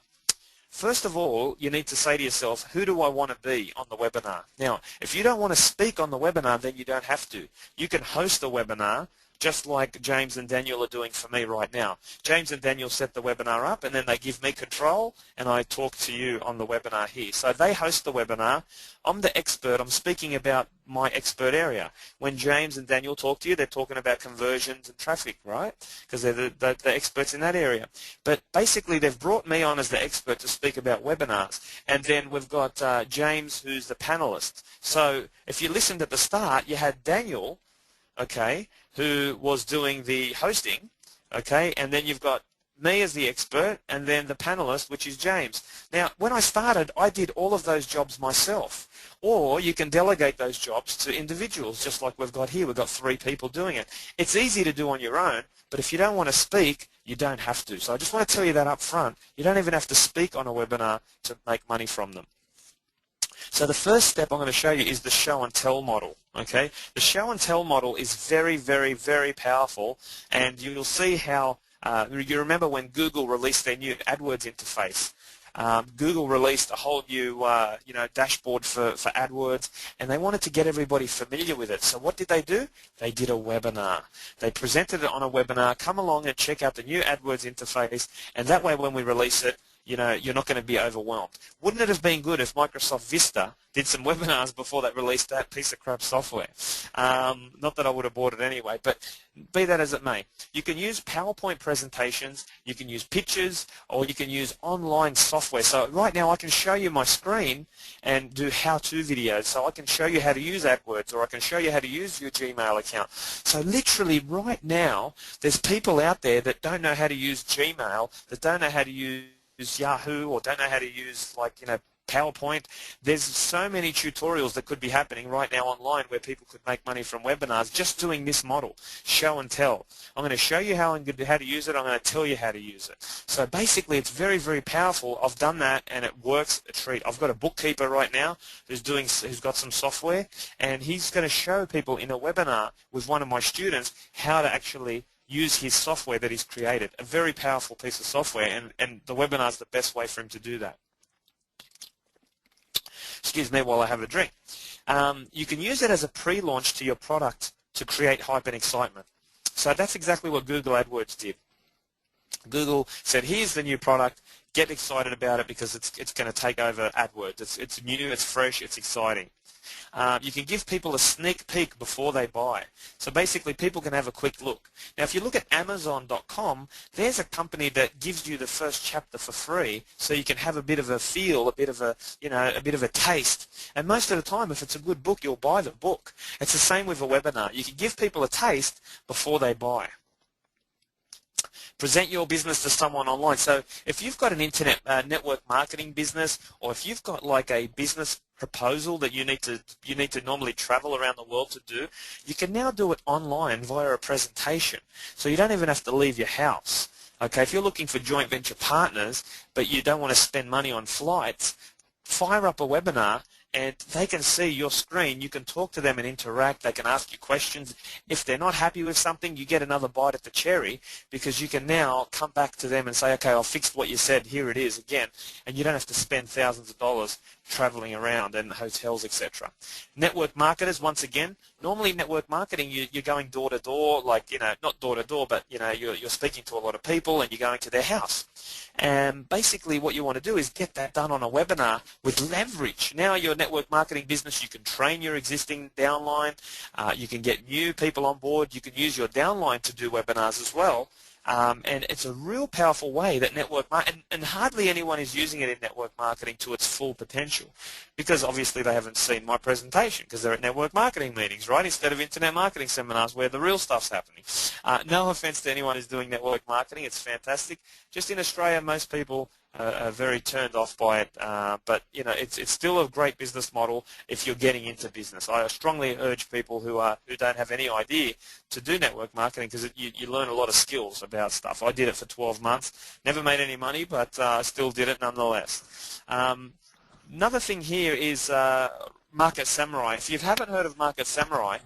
First of all, you need to say to yourself, who do I want to be on the webinar? Now, if you don't want to speak on the webinar, then you don't have to. You can host a webinar just like James and Daniel are doing for me right now. James and Daniel set the webinar up and then they give me control and I talk to you on the webinar here. So they host the webinar. I'm the expert. I'm speaking about my expert area. When James and Daniel talk to you, they're talking about conversions and traffic, right? Because they're the experts in that area. But basically, they've brought me on as the expert to speak about webinars. And then we've got James, who's the panelist. So if you listened at the start, you had Daniel, okay, who was doing the hosting, okay, and then you've got me as the expert and then the panelist, which is James. Now, when I started, I did all of those jobs myself. Or you can delegate those jobs to individuals, just like we've got here. We've got 3 people doing it. It's easy to do on your own, but if you don't want to speak, you don't have to. So I just want to tell you that up front. You don't even have to speak on a webinar to make money from them. So the first step I'm going to show you is the show and tell model. Okay, the show and tell model is very, very, very powerful, and you'll see how you remember when Google released their new AdWords interface. Google released a whole new dashboard for AdWords, and they wanted to get everybody familiar with it. So what did they do? They did a webinar. They presented it on a webinar. Come along and check out the new AdWords interface, and that way when we release it, you're not going to be overwhelmed. Wouldn't it have been good if Microsoft Vista did some webinars before they released that piece of crap software? Not that I would have bought it anyway, but be that as it may. You can use PowerPoint presentations, you can use pictures, or you can use online software. So right now I can show you my screen and do how-to videos. So I can show you how to use AdWords, or I can show you how to use your Gmail account. So literally right now, there's people out there that don't know how to use Gmail, that don't know how to use Yahoo, or don't know how to use PowerPoint. There's so many tutorials that could be happening right now online where people could make money from webinars just doing this model, show and tell. I'm going to show you how to use it. I'm going to tell you how to use it. So basically, it's very, very powerful. I've done that, and it works a treat. I've got a bookkeeper right now who's got some software, and he's going to show people in a webinar with one of my students how to actually use his software that he's created. A very powerful piece of software, and the webinar is the best way for him to do that. Excuse me while I have a drink. You can use it as a pre-launch to your product to create hype and excitement. So that's exactly what Google AdWords did. Google said, here's the new product, get excited about it because it's going to take over AdWords. It's new, it's fresh, it's exciting. You can give people a sneak peek before they buy. So basically people can have a quick look. Now if you look at Amazon.com, there's a company that gives you the first chapter for free so you can have a bit of a feel, a bit of a taste. And most of the time if it's a good book, you'll buy the book. It's the same with a webinar. You can give people a taste before they buy. Present your business to someone online. So if you've got an internet network marketing business, or if you've got like a business proposal that you need to normally travel around the world to do, you can now do it online via a presentation. So you don't even have to leave your house. Okay, if you're looking for joint venture partners but you don't want to spend money on flights, fire up a webinar and they can see your screen. You can talk to them and interact. They can ask you questions. If they're not happy with something, you get another bite at the cherry, because you can now come back to them and say, okay, I've fixed what you said. Here it is again. And you don't have to spend thousands of dollars traveling around and hotels, etc. Network marketers, once again, normally network marketing, you're going door to door, like, not door to door, but, you're speaking to a lot of people and you're going to their house. And basically what you want to do is get that done on a webinar with leverage. Now your network marketing business, you can train your existing downline, you can get new people on board, you can use your downline to do webinars as well. And it's a real powerful way that network marketing, and hardly anyone is using it in network marketing to its full potential, because obviously they haven't seen my presentation because they're at network marketing meetings, right, instead of internet marketing seminars where the real stuff's happening. No offense to anyone who's doing network marketing, it's fantastic. Just in Australia, most people are very turned off by it, but it's still a great business model if you're getting into business. I strongly urge people who don't have any idea to do network marketing, because you learn a lot of skills about stuff. I did it for 12 months, never made any money, but still did it nonetheless. Another thing here is Market Samurai. If you haven't heard of Market Samurai,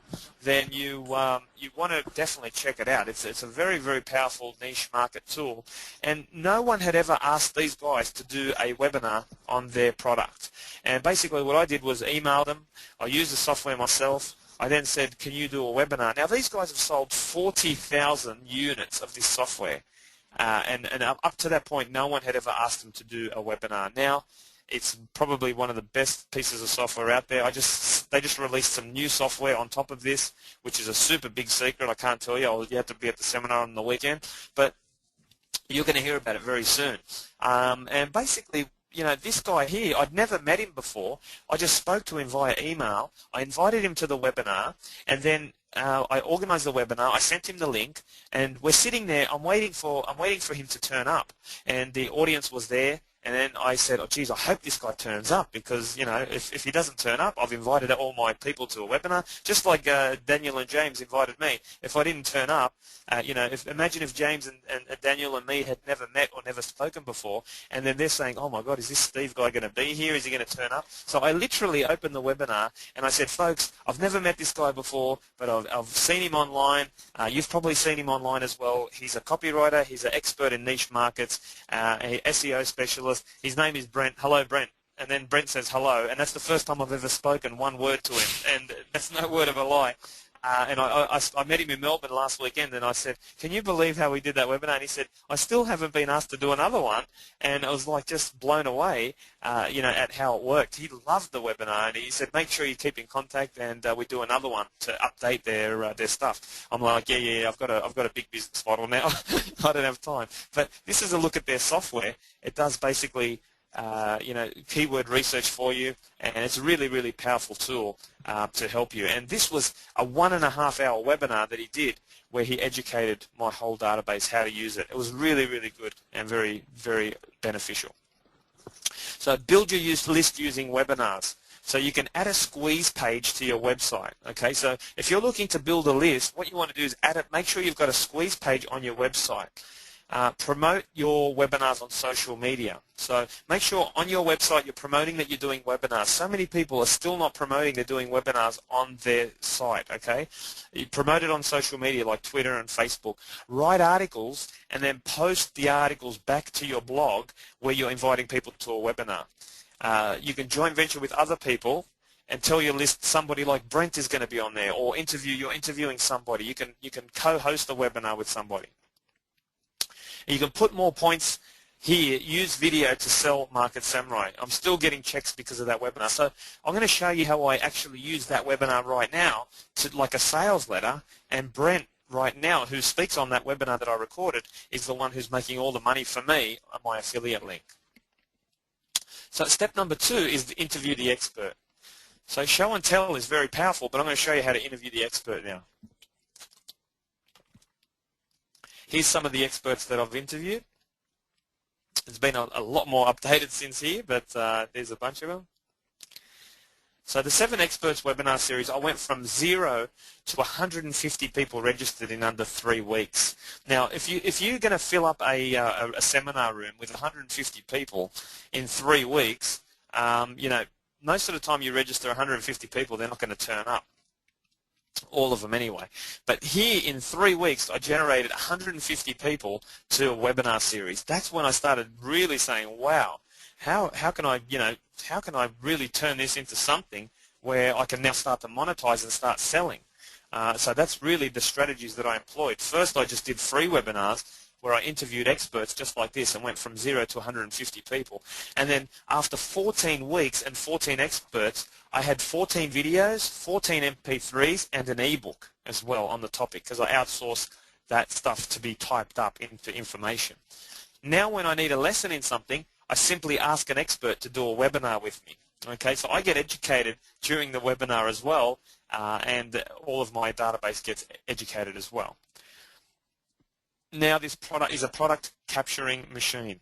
then you want to definitely check it out. It's a very, very powerful niche market tool, and no one had ever asked these guys to do a webinar on their product. And basically what I did was email them. I used the software myself. I then said, can you do a webinar? Now these guys have sold 40,000 units of this software, and up to that point no one had ever asked them to do a webinar. Now it's probably one of the best pieces of software out there. They just released some new software on top of this, which is a super big secret. I can't tell you. You have to be at the seminar on the weekend, but you're going to hear about it very soon. And basically, this guy here, I'd never met him before. I just spoke to him via email. I invited him to the webinar, and then I organized the webinar. I sent him the link, and we're sitting there. I'm waiting for him to turn up, and the audience was there. And then I said, oh, geez, I hope this guy turns up, because, if he doesn't turn up, I've invited all my people to a webinar, just like Daniel and James invited me. If I didn't turn up, imagine if James and Daniel and me had never met or never spoken before, and then they're saying, oh, my God, is this Steve guy going to be here? Is he going to turn up? So I literally opened the webinar, and I said, folks, I've never met this guy before, but I've seen him online. You've probably seen him online as well. He's a copywriter. He's an expert in niche markets, an SEO specialist. His name is Brent. Hello, Brent. And then Brent says hello, and that's the first time I've ever spoken one word to him, and that's no word of a lie. And I met him in Melbourne last weekend, and I said, can you believe how we did that webinar? And he said, I still haven't been asked to do another one. And I was like just blown away, at how it worked. He loved the webinar, and he said, make sure you keep in contact, and we do another one to update their stuff. I'm like, yeah, I've got a big business model now. I don't have time. But this is a look at their software. It does basically keyword research for you, and it's a really, really powerful tool to help you. And this was a 1.5-hour webinar that he did, where he educated my whole database how to use it. It was really, really good and very, very beneficial. So build your list using webinars. So you can add a squeeze page to your website. Okay, so if you're looking to build a list, what you want to do is make sure you've got a squeeze page on your website. Promote your webinars on social media. So make sure on your website you're promoting that you're doing webinars. So many people are still not promoting they're doing webinars on their site, okay? You promote it on social media like Twitter and Facebook. Write articles and then post the articles back to your blog where you're inviting people to a webinar. You can joint venture with other people and tell your list somebody like Brent is going to be on there, or you're interviewing somebody. You can co-host a webinar with somebody. You can put more points here. Use video to sell Market Samurai. I'm still getting checks because of that webinar. So I'm going to show you how I actually use that webinar right now to like a sales letter. And Brent right now, who speaks on that webinar that I recorded, is the one who's making all the money for me on my affiliate link. So step number 2 is to interview the expert. So show and tell is very powerful, but I'm going to show you how to interview the expert now. Here's some of the experts that I've interviewed. It's been a lot more updated since here, but there's a bunch of them. So the 7 Experts webinar series, I went from 0 to 150 people registered in under 3 weeks. Now, if you're going to fill up a seminar room with 150 people in 3 weeks, you know, most of the time you register 150 people, they're not going to turn up. All of them anyway. But here in 3 weeks, I generated 150 people to a webinar series. That's when I started really saying, wow, how can I, you know, how can I really turn this into something where I can now start to monetize and start selling? So that's really the strategies that I employed. First, I just did free webinars where I interviewed experts just like this and went from 0 to 150 people. And then after 14 weeks and 14 experts, I had 14 videos, 14 MP3s, and an ebook as well on the topic because I outsourced that stuff to be typed up into information. Now when I need a lesson in something, I simply ask an expert to do a webinar with me. Okay, so I get educated during the webinar as well, and all of my database gets educated as well. Now this product is a product capturing machine.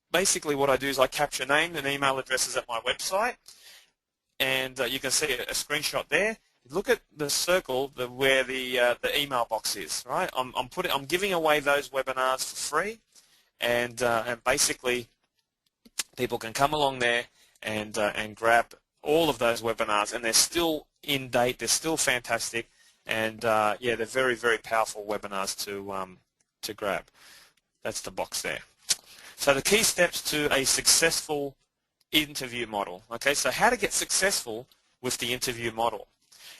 Basically what I do is I capture name and email addresses at my website, and you can see a screenshot there. Look at the circle where the email box is, right? I'm giving away those webinars for free, and basically people can come along there and grab all of those webinars, and they're still in date, they're still fantastic, and yeah, they're very, very powerful webinars to grab. That's the box there. So the key steps to a successful interview model. Okay, so how to get successful with the interview model.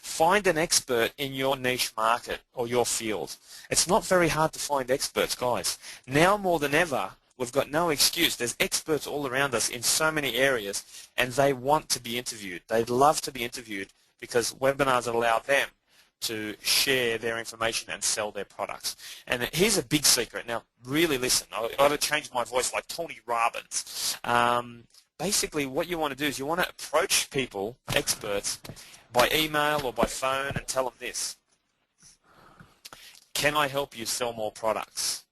Find an expert in your niche market or your field. It's not very hard to find experts, guys. Now more than ever, we've got no excuse. There's experts all around us in so many areas, and they want to be interviewed. They'd love to be interviewed because webinars allow them to share their information and sell their products. And here's a big secret. Now, really listen. I've got to change my voice like Tony Robbins. Basically, what you want to do is you want to approach people, experts, by email or by phone and tell them this. Can I help you sell more products?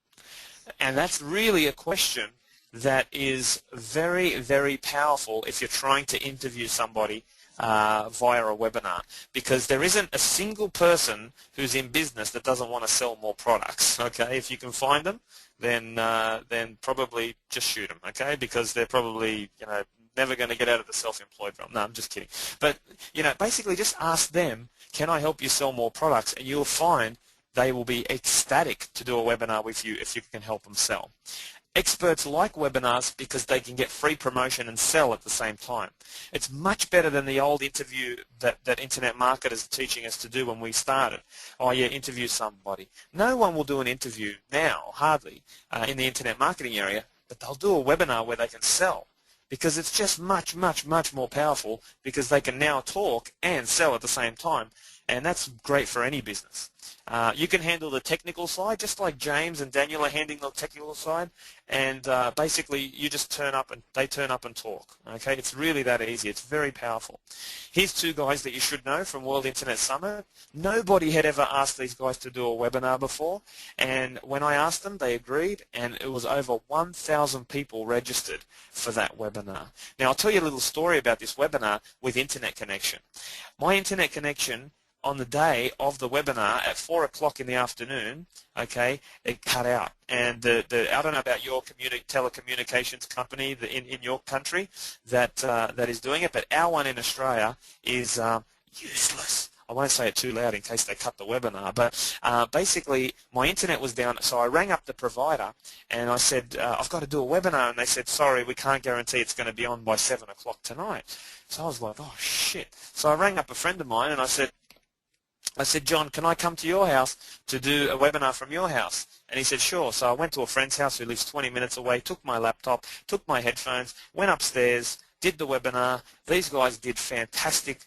And that's really a question that is very, very powerful if you're trying to interview somebody via a webinar, because there isn't a single person who's in business that doesn't want to sell more products. Okay, if you can find them, then probably just shoot them. Okay, because they're probably, you know, never going to get out of the self-employed realm. No, I'm just kidding. But, you know, basically just ask them, can I help you sell more products? And you'll find they will be ecstatic to do a webinar with you if you can help them sell. Experts like webinars because they can get free promotion and sell at the same time. It's much better than the old interview that internet marketers are teaching us to do when we started. Oh yeah, interview somebody. No one will do an interview now, hardly, in the internet marketing area, but they'll do a webinar where they can sell, because it's just much, much, much more powerful, because they can now talk and sell at the same time, and that's great for any business. You can handle the technical side, just like James and Daniel are handling the technical side, and basically you just turn up and they turn up and talk. Okay, it's really that easy. It's very powerful. Here's two guys that you should know from World Internet Summit. Nobody had ever asked these guys to do a webinar before, and when I asked them, they agreed, and it was over 1,000 people registered for that webinar. Now I'll tell you a little story about this webinar with internet connection. My internet connection on the day of the webinar at 4 o'clock in the afternoon, okay, it cut out. And I don't know about your telecommunications company in your country that is doing it, but our one in Australia is useless. I won't say it too loud in case they cut the webinar, but basically my internet was down, so I rang up the provider and I said, I've got to do a webinar, and they said, sorry, we can't guarantee it's going to be on by 7 o'clock tonight. So I was like, oh shit. So I rang up a friend of mine and I said, John, can I come to your house to do a webinar from your house? And he said, sure. So I went to a friend's house who lives 20 minutes away, took my laptop, took my headphones, went upstairs, did the webinar. These guys did fantastic.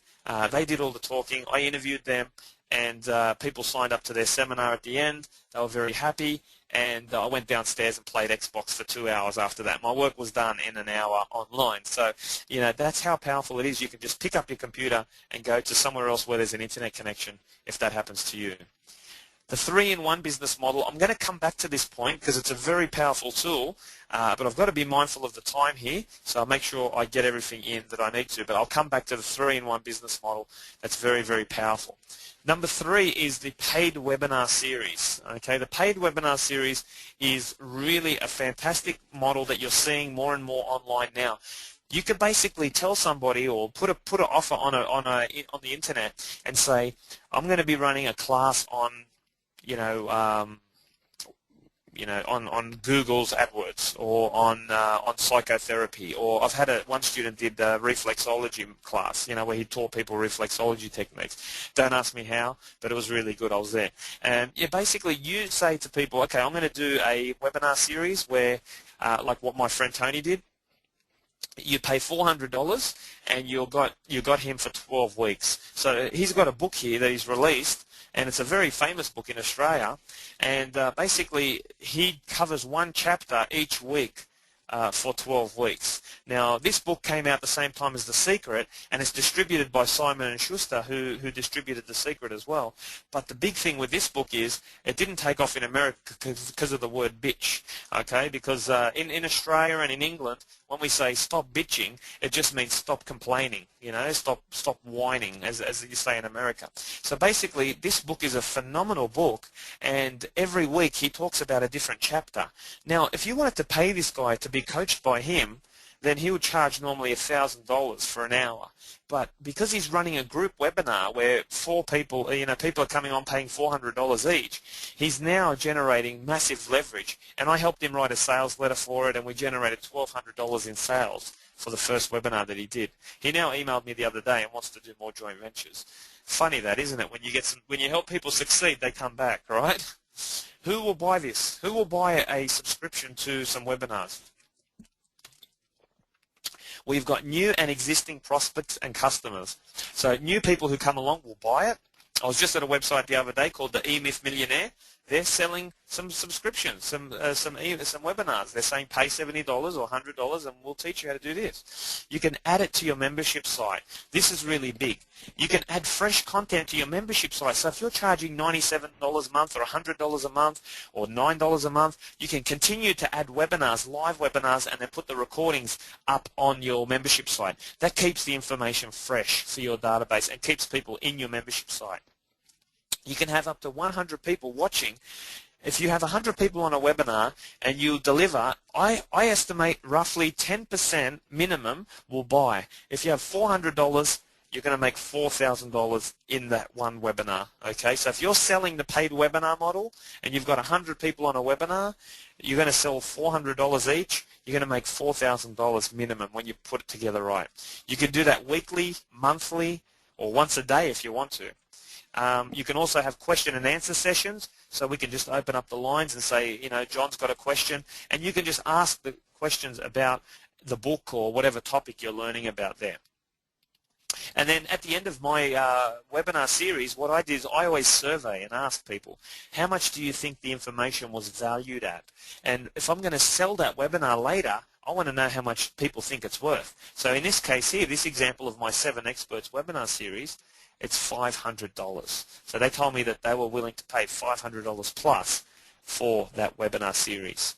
They did all the talking. I interviewed them, and people signed up to their seminar at the end. They were very happy, and I went downstairs and played Xbox for 2 hours after that. My work was done in an hour online. So, you know, that's how powerful it is. You can just pick up your computer and go to somewhere else where there's an internet connection if that happens to you. The 3-in-1 business model, I'm going to come back to this point because it's a very powerful tool, but I've got to be mindful of the time here, so I'll make sure I get everything in that I need to, but I'll come back to the 3-in-1 business model. That's very, very powerful. Number 3 is the paid webinar series. Okay, the paid webinar series is really a fantastic model that you're seeing more and more online now. You could basically tell somebody or put an offer on the internet and say, I'm going to be running a class on on Google's AdWords or on psychotherapy, or I've had one student did a reflexology class, where he taught people reflexology techniques. Don't ask me how, but it was really good. I was there. And basically you say to people, okay, I'm going to do a webinar series where, like what my friend Tony did. You pay $400 and you got him for 12 weeks. So he's got a book here that he's released, and it's a very famous book in Australia, and basically he covers one chapter each week for 12 weeks. Now, this book came out the same time as The Secret, and it's distributed by Simon & Schuster, who distributed The Secret as well. But the big thing with this book is it didn't take off in America because of the word bitch, okay? Because in Australia and in England, when we say stop bitching, it just means stop complaining, stop whining, as you say in America. So basically, this book is a phenomenal book, and every week he talks about a different chapter. Now, if you wanted to pay this guy to be coached by him, then he would charge normally $1,000 for an hour. But because he's running a group webinar where 4 people, people are coming on paying $400 each, he's now generating massive leverage. And I helped him write a sales letter for it, and we generated $1,200 in sales for the first webinar that he did. He now emailed me the other day and wants to do more joint ventures. Funny that, isn't it? When you help people succeed, they come back, right? Who will buy this? Who will buy a subscription to some webinars? We've got new and existing prospects and customers. So new people who come along will buy it. I was just at a website the other day called the E-Myth Millionaire. They're selling some subscriptions, some webinars. They're saying pay $70 or $100 and we'll teach you how to do this. You can add it to your membership site. This is really big. You can add fresh content to your membership site. So if you're charging $97 a month or $100 a month or $9 a month, you can continue to add webinars, live webinars, and then put the recordings up on your membership site. That keeps the information fresh for your database and keeps people in your membership site. You can have up to 100 people watching. If you have 100 people on a webinar and you deliver, I estimate roughly 10% minimum will buy. If you have $400, you're going to make $4,000 in that one webinar. Okay, so if you're selling the paid webinar model and you've got 100 people on a webinar, you're going to sell $400 each. You're going to make $4,000 minimum when you put it together right. You can do that weekly, monthly, or once a day if you want to. You can also have question and answer sessions, so we can just open up the lines and say, John's got a question, and you can just ask the questions about the book or whatever topic you're learning about there. And then at the end of my webinar series, what I did is I always survey and ask people, how much do you think the information was valued at? And if I'm going to sell that webinar later, I want to know how much people think it's worth. So in this case here, this example of my 7 Experts webinar series, it's $500. So they told me that they were willing to pay $500 plus for that webinar series.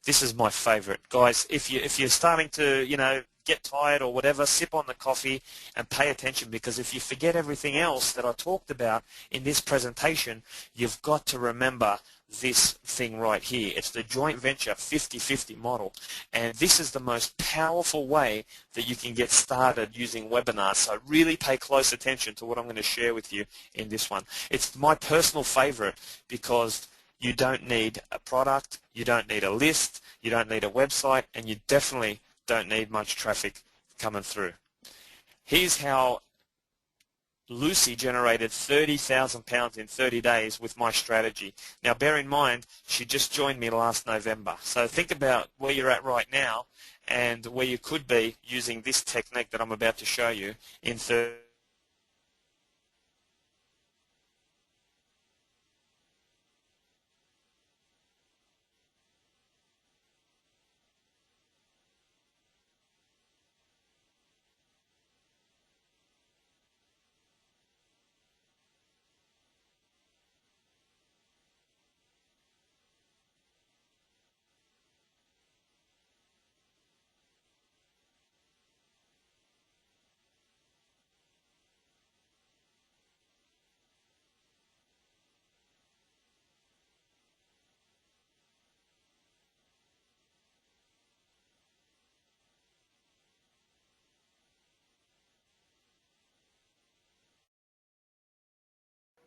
This is my favorite. Guys, if you're starting to, get tired or whatever, sip on the coffee and pay attention, because if you forget everything else that I talked about in this presentation, you've got to remember this thing right here. It's the joint venture 50-50 model, and this is the most powerful way that you can get started using webinars. So really pay close attention to what I'm going to share with you in this one. It's my personal favorite because you don't need a product, you don't need a list, you don't need a website, and you definitely don't need much traffic coming through. Here's how Lucy generated £30,000 in 30 days with my strategy. Now bear in mind, she just joined me last November. So think about where you're at right now and where you could be using this technique that I'm about to show you in 30.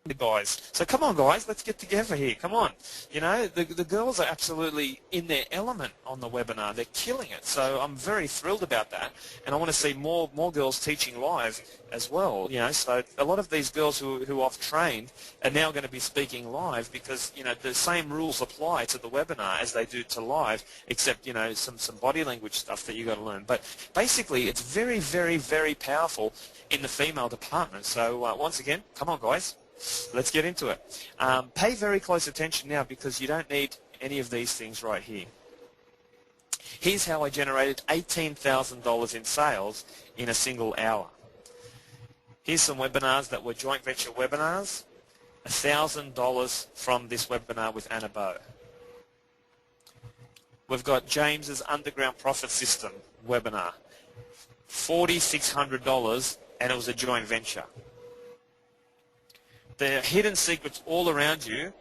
the guys. So come on, guys, let's get together here. Come on. You know, the girls are absolutely in their element on the webinar. They're killing it. So I'm very thrilled about that, and I want to see more girls teaching live as well. You know, so a lot of these girls who I've trained are now going to be speaking live because, you know, the same rules apply to the webinar as they do to live, except, you know, some body language stuff that you got to learn. But basically, it's very, very, very powerful in the female department. So once again, come on, guys. Let's get into it. Pay very close attention now because you don't need any of these things right here. Here's how I generated $18,000 in sales in a single hour. Here's some webinars that were joint venture webinars. $1,000 from this webinar with Anna Bow. We've got James's Underground Profit System webinar. $4,600, and it was a joint venture. There are hidden secrets all around you.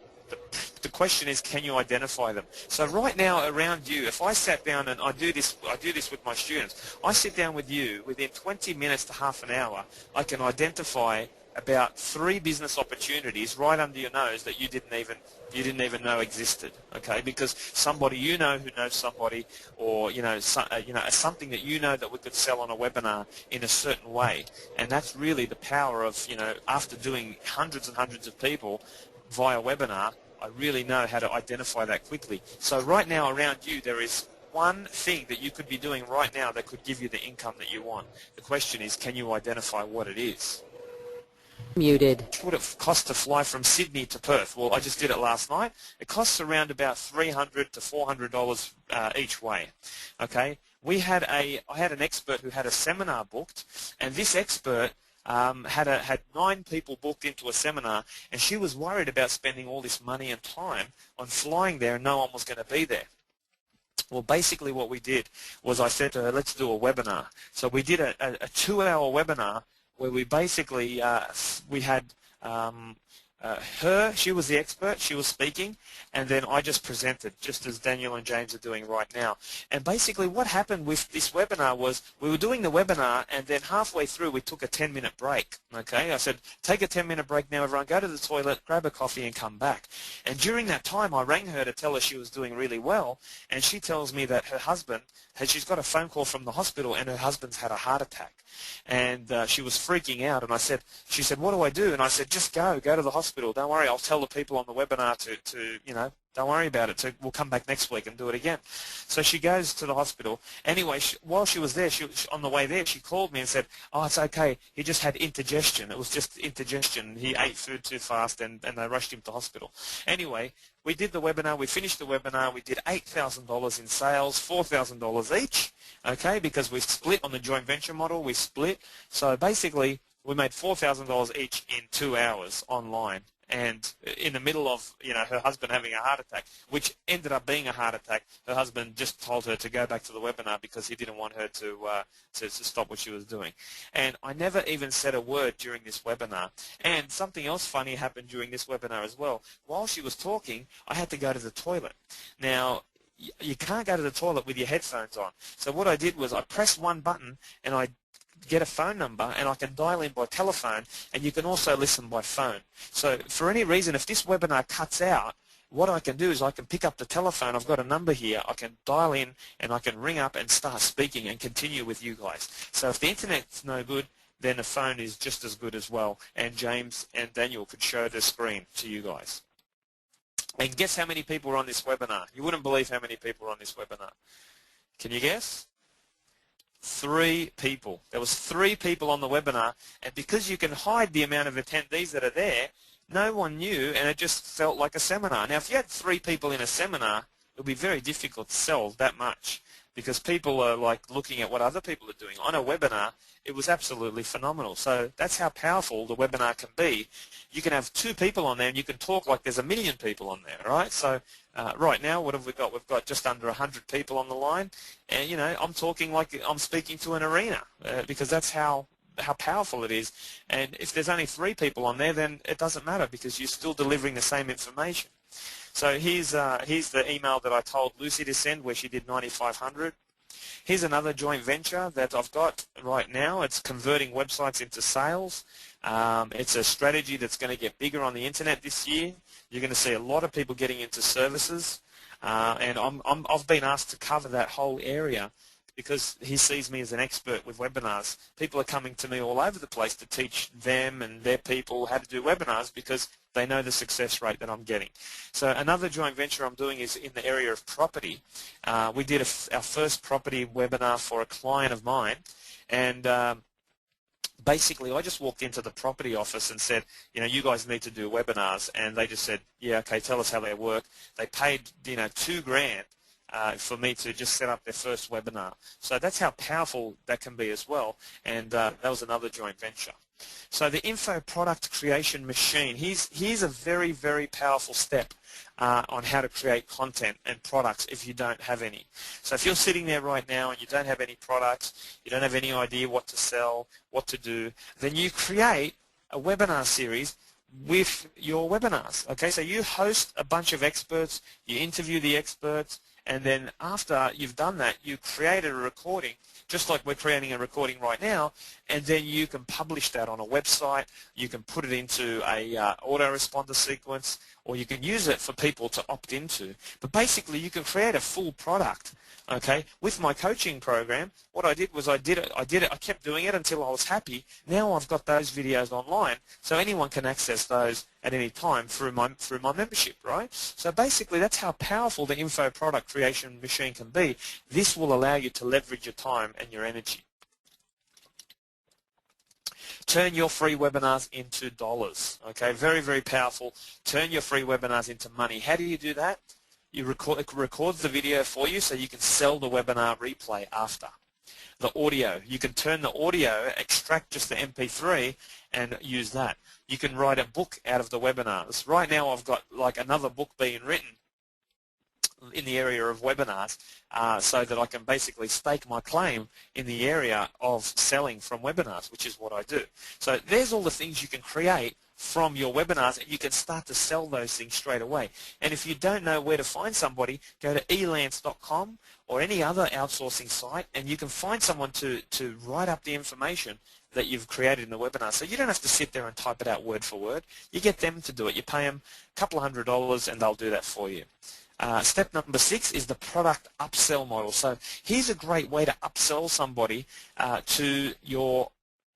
The question is, can you identify them? So right now around you, if I sat down and I do this with my students, I sit down with you within 20 minutes to half an hour, I can identify about 3 business opportunities right under your nose that you didn't even know existed. Okay, because somebody you know who knows somebody, or something that you know that we could sell on a webinar in a certain way, and that's really the power of, you know, after doing hundreds and hundreds of people via webinar, I really know how to identify that quickly. So right now around you there is one thing that you could be doing right now that could give you the income that you want. The question is, can you identify what it is? Muted. What would it cost to fly from Sydney to Perth? Well, I just did it last night. It costs around about $300 to $400 each way. Okay, I had an expert who had a seminar booked, and this expert had 9 people booked into a seminar, and she was worried about spending all this money and time on flying there, and no one was going to be there. Well, basically what we did was I said to her, let's do a webinar. So we did a 2-hour webinar where we basically we had her, she was the expert, she was speaking, and then I just presented, just as Daniel and James are doing right now. And basically what happened with this webinar was we were doing the webinar, and then halfway through we took a 10-minute break. Okay, I said, take a 10-minute break now, everyone, go to the toilet, grab a coffee, and come back. And during that time I rang her to tell her she was doing really well, and she tells me that her husband, she's got a phone call from the hospital, and her husband's had a heart attack. And she was freaking out, and she said, what do I do? And I said, just go to the hospital. Don't worry, I'll tell the people on the webinar to you know, don't worry about it. So we'll come back next week and do it again. So she goes to the hospital. Anyway, while she was there, on the way there, she called me and said, oh, it's okay. He just had indigestion. It was just indigestion. He ate food too fast, and they rushed him to hospital. Anyway, we did the webinar. We finished the webinar. We did $8,000 in sales, $4,000 each, okay, because we split on the joint venture model. We split. So basically, we made $4,000 each in 2 hours online. And in the middle of, you know, her husband having a heart attack, which ended up being a heart attack, her husband just told her to go back to the webinar because he didn't want her to stop what she was doing. And I never even said a word during this webinar. And something else funny happened during this webinar as well. While she was talking, I had to go to the toilet. Now, you can't go to the toilet with your headphones on. So what I did was I pressed one button and I get a phone number, and I can dial in by telephone, and you can also listen by phone. So for any reason, if this webinar cuts out, what I can do is I can pick up the telephone. I've got a number here. I can dial in, and I can ring up and start speaking and continue with you guys. So if the internet's no good, then the phone is just as good as well, and James and Daniel could show the screen to you guys. And guess how many people were on this webinar? You wouldn't believe how many people were on this webinar. Can you guess? 3 people. There was 3 people on the webinar, and because you can hide the amount of attendees that are there, no one knew, and it just felt like a seminar. Now, if you had 3 people in a seminar, it would be very difficult to sell that much because people are like looking at what other people are doing. On a webinar, it was absolutely phenomenal. So that's how powerful the webinar can be. You can have 2 people on there, and you can talk like there's 1 million people on there, right? So right now, what have we got? We've got just under 100 people on the line, and you know, I'm talking like I'm speaking to an arena because that's how powerful it is. And if there's only 3 people on there, then it doesn't matter because you're still delivering the same information. So here's the email that I told Lucy to send where she did 9,500. Here's another joint venture that I've got right now. It's converting websites into sales. It's a strategy that's going to get bigger on the internet this year. You're going to see a lot of people getting into services, and I've been asked to cover that whole area because he sees me as an expert with webinars. People are coming to me all over the place to teach them and their people how to do webinars because they know the success rate that I'm getting. So another joint venture I'm doing is in the area of property. We did our first property webinar for a client of mine, and basically I just walked into the property office and said, you know, you guys need to do webinars, and they just said, yeah, okay, tell us how they work. They paid, you know, $2,000 for me to just set up their first webinar. So that's how powerful that can be as well, and that was another joint venture. So the info product creation machine, here's a very, very powerful step on how to create content and products if you don't have any. So if you're sitting there right now and you don't have any products, you don't have any idea what to sell, what to do, then you create a webinar series with your webinars. Okay, so you host a bunch of experts, you interview the experts, and then after you've done that, you create a recording, just like we're creating a recording right now, and then you can publish that on a website, you can put it into a autoresponder sequence, or you can use it for people to opt into. But basically, you can create a full product. Okay, with my coaching program, what I did was I kept doing it until I was happy. Now I've got those videos online, so anyone can access those at any time through my membership, right? So basically, that's how powerful the info product creation machine can be. This will allow you to leverage your time and your energy. Turn your free webinars into dollars. Okay, very, very powerful. Turn your free webinars into money. How do you do that? It records the video for you so you can sell the webinar replay after. The audio, you can turn the audio, extract just the MP3 and use that. You can write a book out of the webinars. Right now I've got like another book being written in the area of webinars so that I can basically stake my claim in the area of selling from webinars, which is what I do. So there's all the things you can create from your webinars, and you can start to sell those things straight away. And if you don't know where to find somebody, go to elance.com or any other outsourcing site, and you can find someone to write up the information that you've created in the webinar. So you don't have to sit there and type it out word for word. You get them to do it. You pay them a couple of $100 and they'll do that for you. Step number 6 is the product upsell model. So here's a great way to upsell somebody to your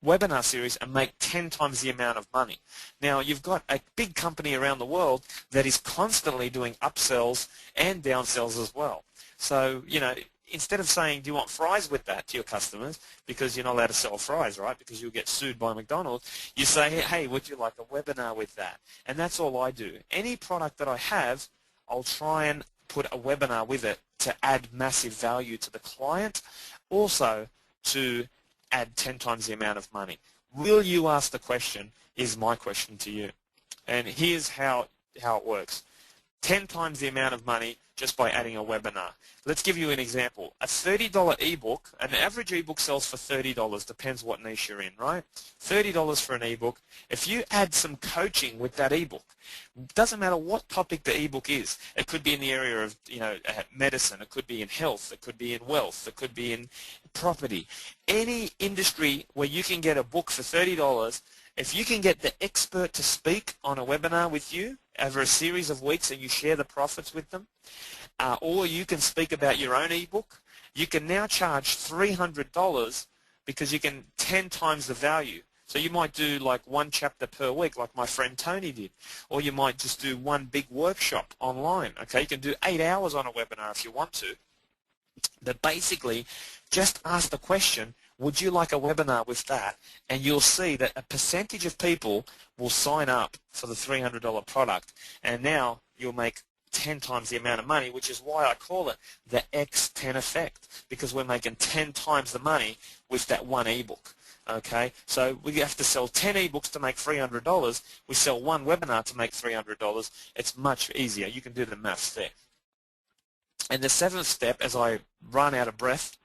webinar series and make 10 times the amount of money. Now, you've got a big company around the world that is constantly doing upsells and downsells as well. So, you know, instead of saying, do you want fries with that to your customers, because you're not allowed to sell fries, right, because you'll get sued by McDonald's, you say, hey, would you like a webinar with that? And that's all I do. Any product that I have, I'll try and put a webinar with it to add massive value to the client, also to add 10 times the amount of money. Will you ask the question is my question to you. And here's how it works. 10 times the amount of money just by adding a webinar. Let's give you an example. A $30 ebook, an average ebook sells for $30, depends what niche you're in, right? $30 for an ebook. If you add some coaching with that ebook, doesn't matter what topic the ebook is. It could be in the area of, you know, medicine, it could be in health, it could be in wealth, it could be in property. Any industry where you can get a book for $30, if you can get the expert to speak on a webinar with you over a series of weeks and you share the profits with them, or you can speak about your own ebook, you can now charge $300 because you can 10 times the value. So you might do like one chapter per week like my friend Tony did, or you might just do one big workshop online. Okay, you can do 8 hours on a webinar if you want to. But basically, just ask the question, would you like a webinar with that? And you'll see that a percentage of people will sign up for the $300 product, and now you'll make 10 times the amount of money, which is why I call it the X10 effect, because we're making 10 times the money with that one ebook. Okay, so we have to sell 10 ebooks to make $300. We sell one webinar to make $300. It's much easier. You can do the maths there. And the 7th step, as I run out of breath,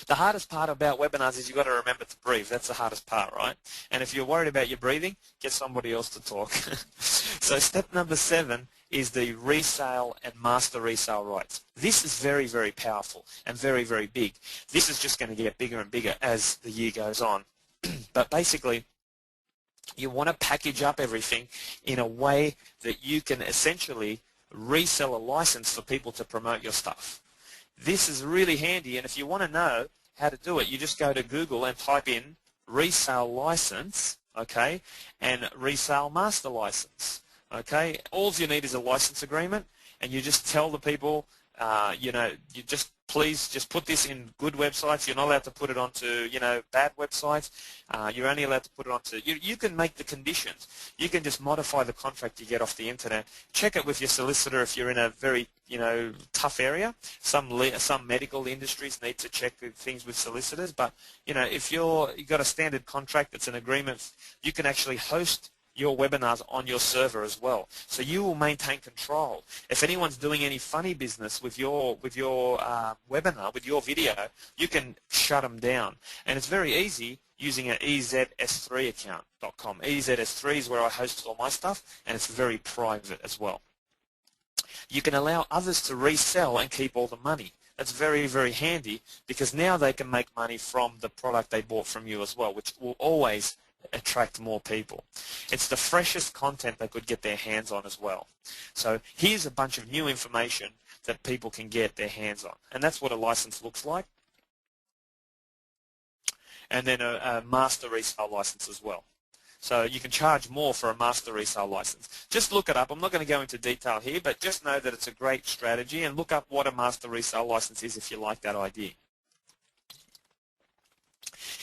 the hardest part about webinars is you've got to remember to breathe. That's the hardest part, right? And if you're worried about your breathing, get somebody else to talk. So step number 7 is the resale and master resale rights. This is very, very powerful and very, very big. This is just going to get bigger and bigger as the year goes on. But basically, you want to package up everything in a way that you can essentially resell a license for people to promote your stuff. This is really handy, and if you want to know how to do it, you just go to Google and type in resale license, okay, and resale master license, okay. All you need is a license agreement, and you just tell the people, you know, you just please just put this in good websites. You're not allowed to put it onto, you know, bad websites. You're only allowed to put it onto, you can make the conditions. You can just modify the contract you get off the internet. Check it with your solicitor if you're in a very, you know, tough area. Some medical industries need to check things with solicitors, but, you know, if you've got a standard contract that's an agreement, you can actually host your webinars on your server as well. So you will maintain control. If anyone's doing any funny business with your webinar, with your video, you can shut them down. And it's very easy using an EZS3 account.com. EZS3 is where I host all my stuff, and it's very private as well. You can allow others to resell and keep all the money. That's very, very handy, because now they can make money from the product they bought from you as well, which will always attract more people. It's the freshest content they could get their hands on as well. So here's a bunch of new information that people can get their hands on, and that's what a license looks like. And then a master resale license as well. So you can charge more for a master resale license. Just look it up. I'm not going to go into detail here, but just know that it's a great strategy, and look up what a master resale license is if you like that idea.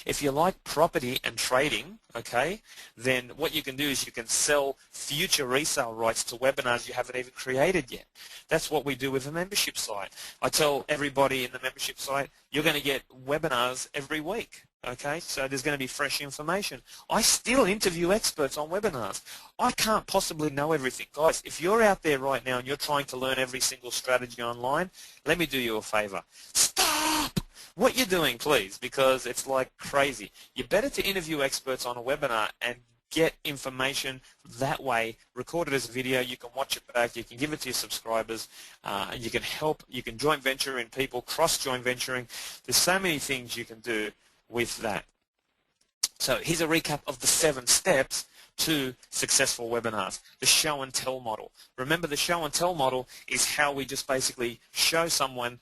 If you like property and trading, okay, then what you can do is you can sell future resale rights to webinars you haven't even created yet. That's what we do with a membership site. I tell everybody in the membership site, you're going to get webinars every week, okay, so there's going to be fresh information. I still interview experts on webinars. I can't possibly know everything. Guys, if you're out there right now and you're trying to learn every single strategy online, let me do you a favor. Stop what you're doing, please, because it's like crazy. You're better to interview experts on a webinar and get information that way, record it as a video, you can watch it back, you can give it to your subscribers, you can help, you can joint venture in people, cross-joint venturing. There's so many things you can do with that. So here's a recap of the 7 steps to successful webinars. The show and tell model. Remember, the show and tell model is how we just basically show someone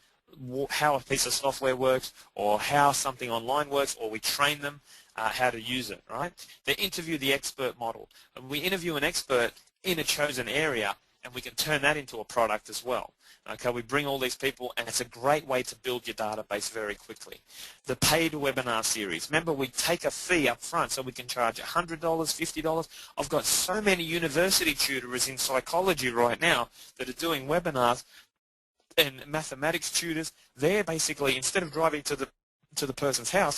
how a piece of software works, or how something online works, or we train them how to use it, right? They interview the expert model. And we interview an expert in a chosen area, and we can turn that into a product as well. Okay, we bring all these people, and it's a great way to build your database very quickly. The paid webinar series. Remember, we take a fee up front, so we can charge $100, $50. I've got so many university tutors in psychology right now that are doing webinars, and mathematics tutors. They're basically, instead of driving to the person's house,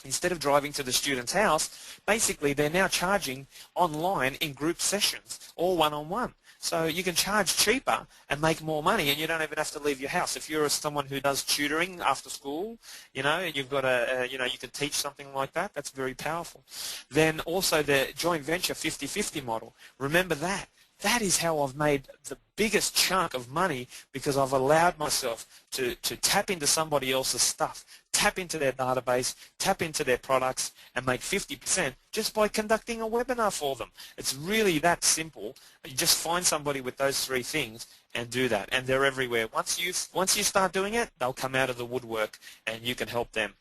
instead of driving to the student's house, basically they're now charging online in group sessions, all one-on-one. So you can charge cheaper and make more money, and you don't even have to leave your house. If you're someone who does tutoring after school, you know, and you've got you can teach something like that, that's very powerful. Then also the joint venture 50-50 model. Remember that. That is how I've made the biggest chunk of money, because I've allowed myself to tap into somebody else's stuff, tap into their database, tap into their products, and make 50% just by conducting a webinar for them. It's really that simple. You just find somebody with those 3 things and do that, and they're everywhere. Once you start doing it, they'll come out of the woodwork, and you can help them.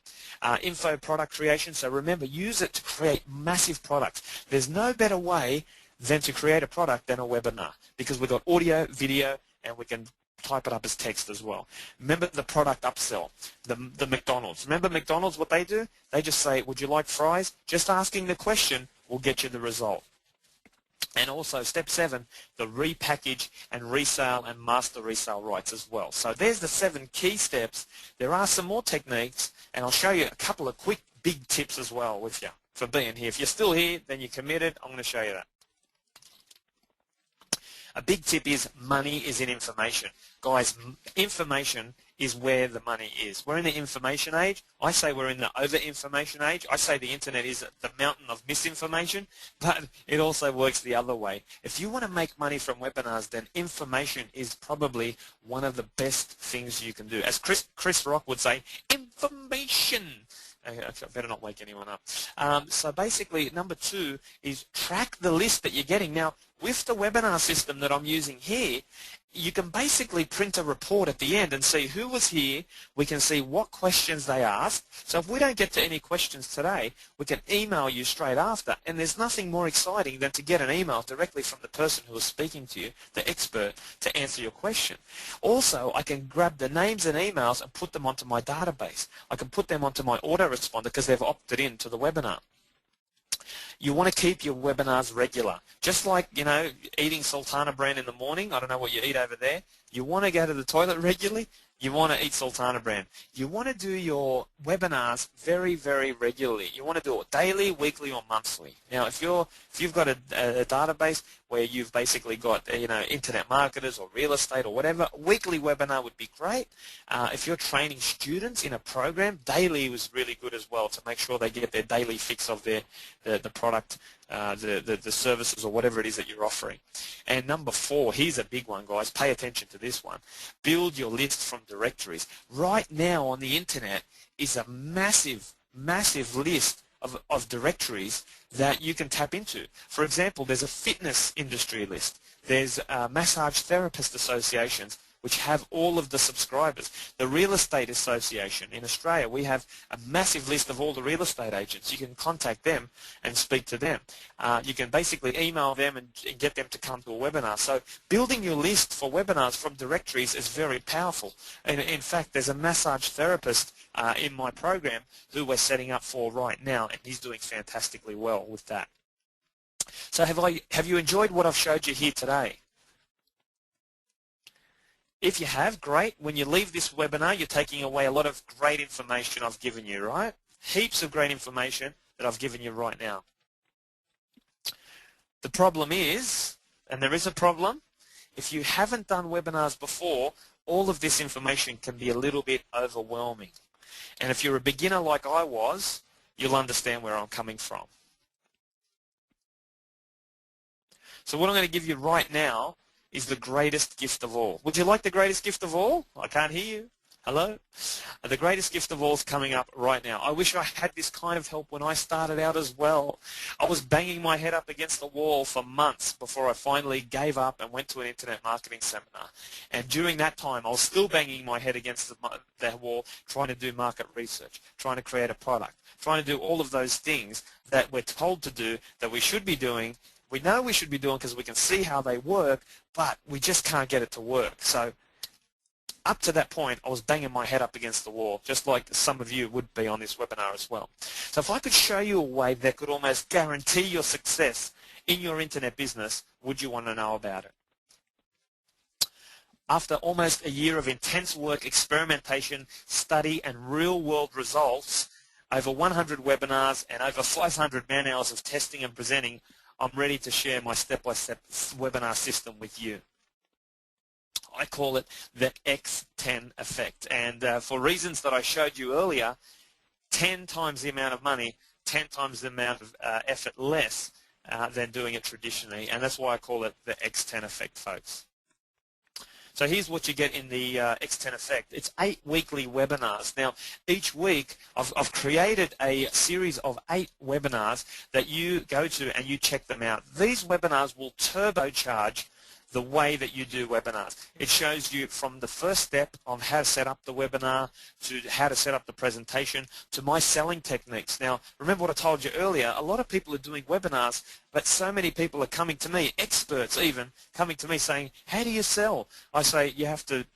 Info product creation. So remember, use it to create massive products. There's no better way than to create a product than a webinar, because we've got audio, video, and we can type it up as text as well. Remember the product upsell, the McDonald's. Remember McDonald's, what they do? They just say, would you like fries? Just asking the question will get you the result. And also step 7, the repackage and resale and master resale rights as well. So there's the 7 key steps. There are some more techniques, and I'll show you a couple of quick big tips as well with you for being here. If you're still here, then you're committed. I'm going to show you that. A big tip is money is in information. Guys, information is where the money is. We're in the information age. I say we're in the over-information age. I say the internet is the mountain of misinformation, but it also works the other way. If you want to make money from webinars, then information is probably one of the best things you can do. As Chris Rock would say, information. I better not wake anyone up. So basically, number 2 is track the list that you're getting. Now, with the webinar system that I'm using here, you can basically print a report at the end and see who was here. We can see what questions they asked. So if we don't get to any questions today, we can email you straight after. And there's nothing more exciting than to get an email directly from the person who is speaking to you, the expert, to answer your question. Also, I can grab the names and emails and put them onto my database. I can put them onto my autoresponder because they've opted in to the webinar. You want to keep your webinars regular. Just like, you know, eating Sultana brand in the morning. I don't know what you eat over there. You want to go to the toilet regularly. You want to eat Sultana brand. You want to do your webinars very, very regularly. You want to do it daily, weekly, or monthly. Now, if you've got a database where you've basically got, you know, internet marketers or real estate or whatever, a weekly webinar would be great. If you're training students in a program, daily was really good as well to make sure they get their daily fix of the product, the services or whatever it is that you're offering. And number 4, here's a big one, guys. Pay attention to this one. Build your list from directories. Right now on the internet is a massive, massive list of directories that you can tap into. For example, there's a fitness industry list. There's massage therapist associations which have all of the subscribers. The Real Estate Association in Australia, we have a massive list of all the real estate agents. You can contact them and speak to them. You can basically email them and get them to come to a webinar. So building your list for webinars from directories is very powerful. And in fact, there's a massage therapist in my program who we're setting up for right now, and he's doing fantastically well with that. So have you enjoyed what I've showed you here today? If you have, great. When you leave this webinar, you're taking away a lot of great information I've given you, right? Heaps of great information that I've given you right now. The problem is, and there is a problem, if you haven't done webinars before, all of this information can be a little bit overwhelming. And if you're a beginner like I was, you'll understand where I'm coming from. So what I'm going to give you right now is the greatest gift of all. Would you like the greatest gift of all? I can't hear you. Hello? The greatest gift of all is coming up right now. I wish I had this kind of help when I started out as well. I was banging my head up against the wall for months before I finally gave up and went to an internet marketing seminar. And during that time, I was still banging my head against the wall, trying to do market research, trying to create a product, trying to do all of those things that we're told to do, that we should be doing. We know we should be doing because we can see how they work, but we just can't get it to work. So up to that point, I was banging my head up against the wall, just like some of you would be on this webinar as well. So if I could show you a way that could almost guarantee your success in your internet business, would you want to know about it? After almost a year of intense work, experimentation, study, and real-world results, over 100 webinars and over 500 man-hours of testing and presenting, I'm ready to share my step-by-step webinar system with you. I call it the X10 effect. And for reasons that I showed you earlier, 10 times the amount of money, 10 times the amount of effort less than doing it traditionally. And that's why I call it the X10 effect, folks. So here's what you get in the X10 effect. It's 8 weekly webinars. Now, each week I've created a series of 8 webinars that you go to and you check them out. These webinars will turbocharge the way that you do webinars. It shows you from the first step on how to set up the webinar to how to set up the presentation to my selling techniques. Now, remember what I told you earlier, a lot of people are doing webinars, but so many people are coming to me, experts even, coming to me saying, how do you sell? I say, you have to,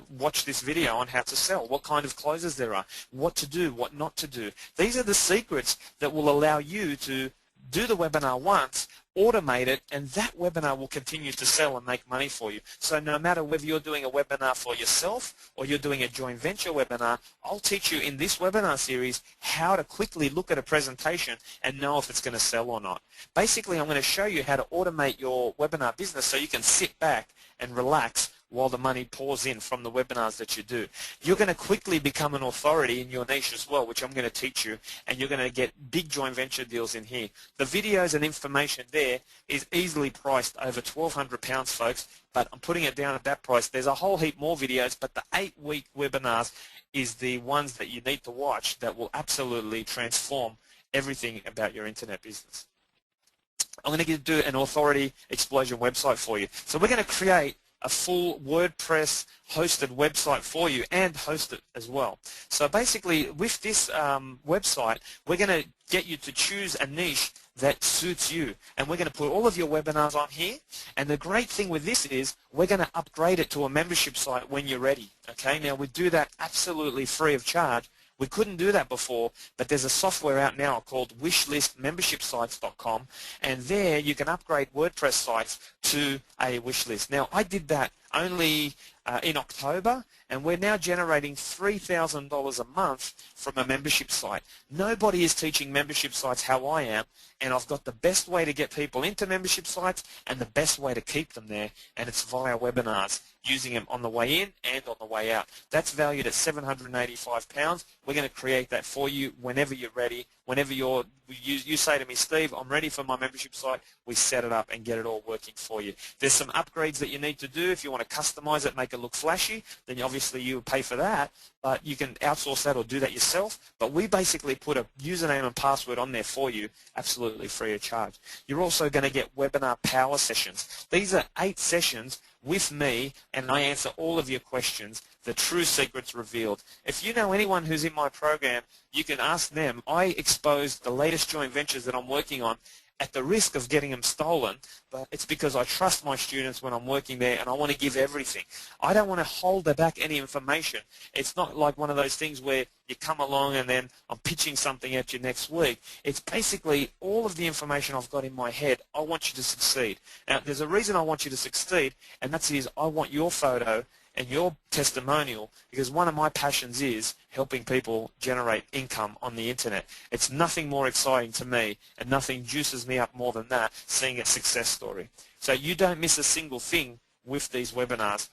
watch this video on how to sell, what kind of closes there are, what to do, what not to do. These are the secrets that will allow you to do the webinar once, automate it, and that webinar will continue to sell and make money for you. So no matter whether you're doing a webinar for yourself or you're doing a joint venture webinar, I'll teach you in this webinar series how to quickly look at a presentation and know if it's going to sell or not. Basically, I'm going to show you how to automate your webinar business so you can sit back and relax while the money pours in from the webinars that you do. You're going to quickly become an authority in your niche as well, which I'm going to teach you, and you're going to get big joint venture deals in here. The videos and information there is easily priced over £1,200, folks, but I'm putting it down at that price. There's a whole heap more videos, but the 8-week webinars is the ones that you need to watch that will absolutely transform everything about your internet business. I'm going to do an authority explosion website for you. So we're going to create a full WordPress hosted website for you and host it as well. So basically with this website, we're going to get you to choose a niche that suits you, and we're going to put all of your webinars on here. And the great thing with this is we're going to upgrade it to a membership site when you're ready. Okay, now we do that absolutely free of charge. We couldn't do that before, but there's a software out now called wishlistmembershipsites.com, and there you can upgrade WordPress sites to a wish list. Now, I did that only in October, and we're now generating $3,000 a month from a membership site. Nobody is teaching membership sites how I am, and I've got the best way to get people into membership sites and the best way to keep them there, and it's via webinars, using them on the way in and on the way out. That's valued at £785. We're going to create that for you whenever you're ready. Whenever you say to me, Steve, I'm ready for my membership site, we set it up and get it all working for you. There's some upgrades that you need to do. If you want to customize it, make it look flashy, then obviously you pay for that, but you can outsource that or do that yourself. But we basically put a username and password on there for you, absolutely free of charge. You're also going to get webinar power sessions. These are 8 sessions with me, and I answer all of your questions, the true secrets revealed. If you know anyone who's in my program, you can ask them. I expose the latest joint ventures that I'm working on at the risk of getting them stolen, but it's because I trust my students when I'm working there, and I want to give everything. I don't want to hold back any information. It's not like one of those things where you come along and then I'm pitching something at you next week. It's basically all of the information I've got in my head. I want you to succeed. Now, there's a reason I want you to succeed, and that's I want your photo and your testimonial, because one of my passions is helping people generate income on the internet. It's nothing more exciting to me, and nothing juices me up more than that, seeing a success story. So you don't miss a single thing with these webinars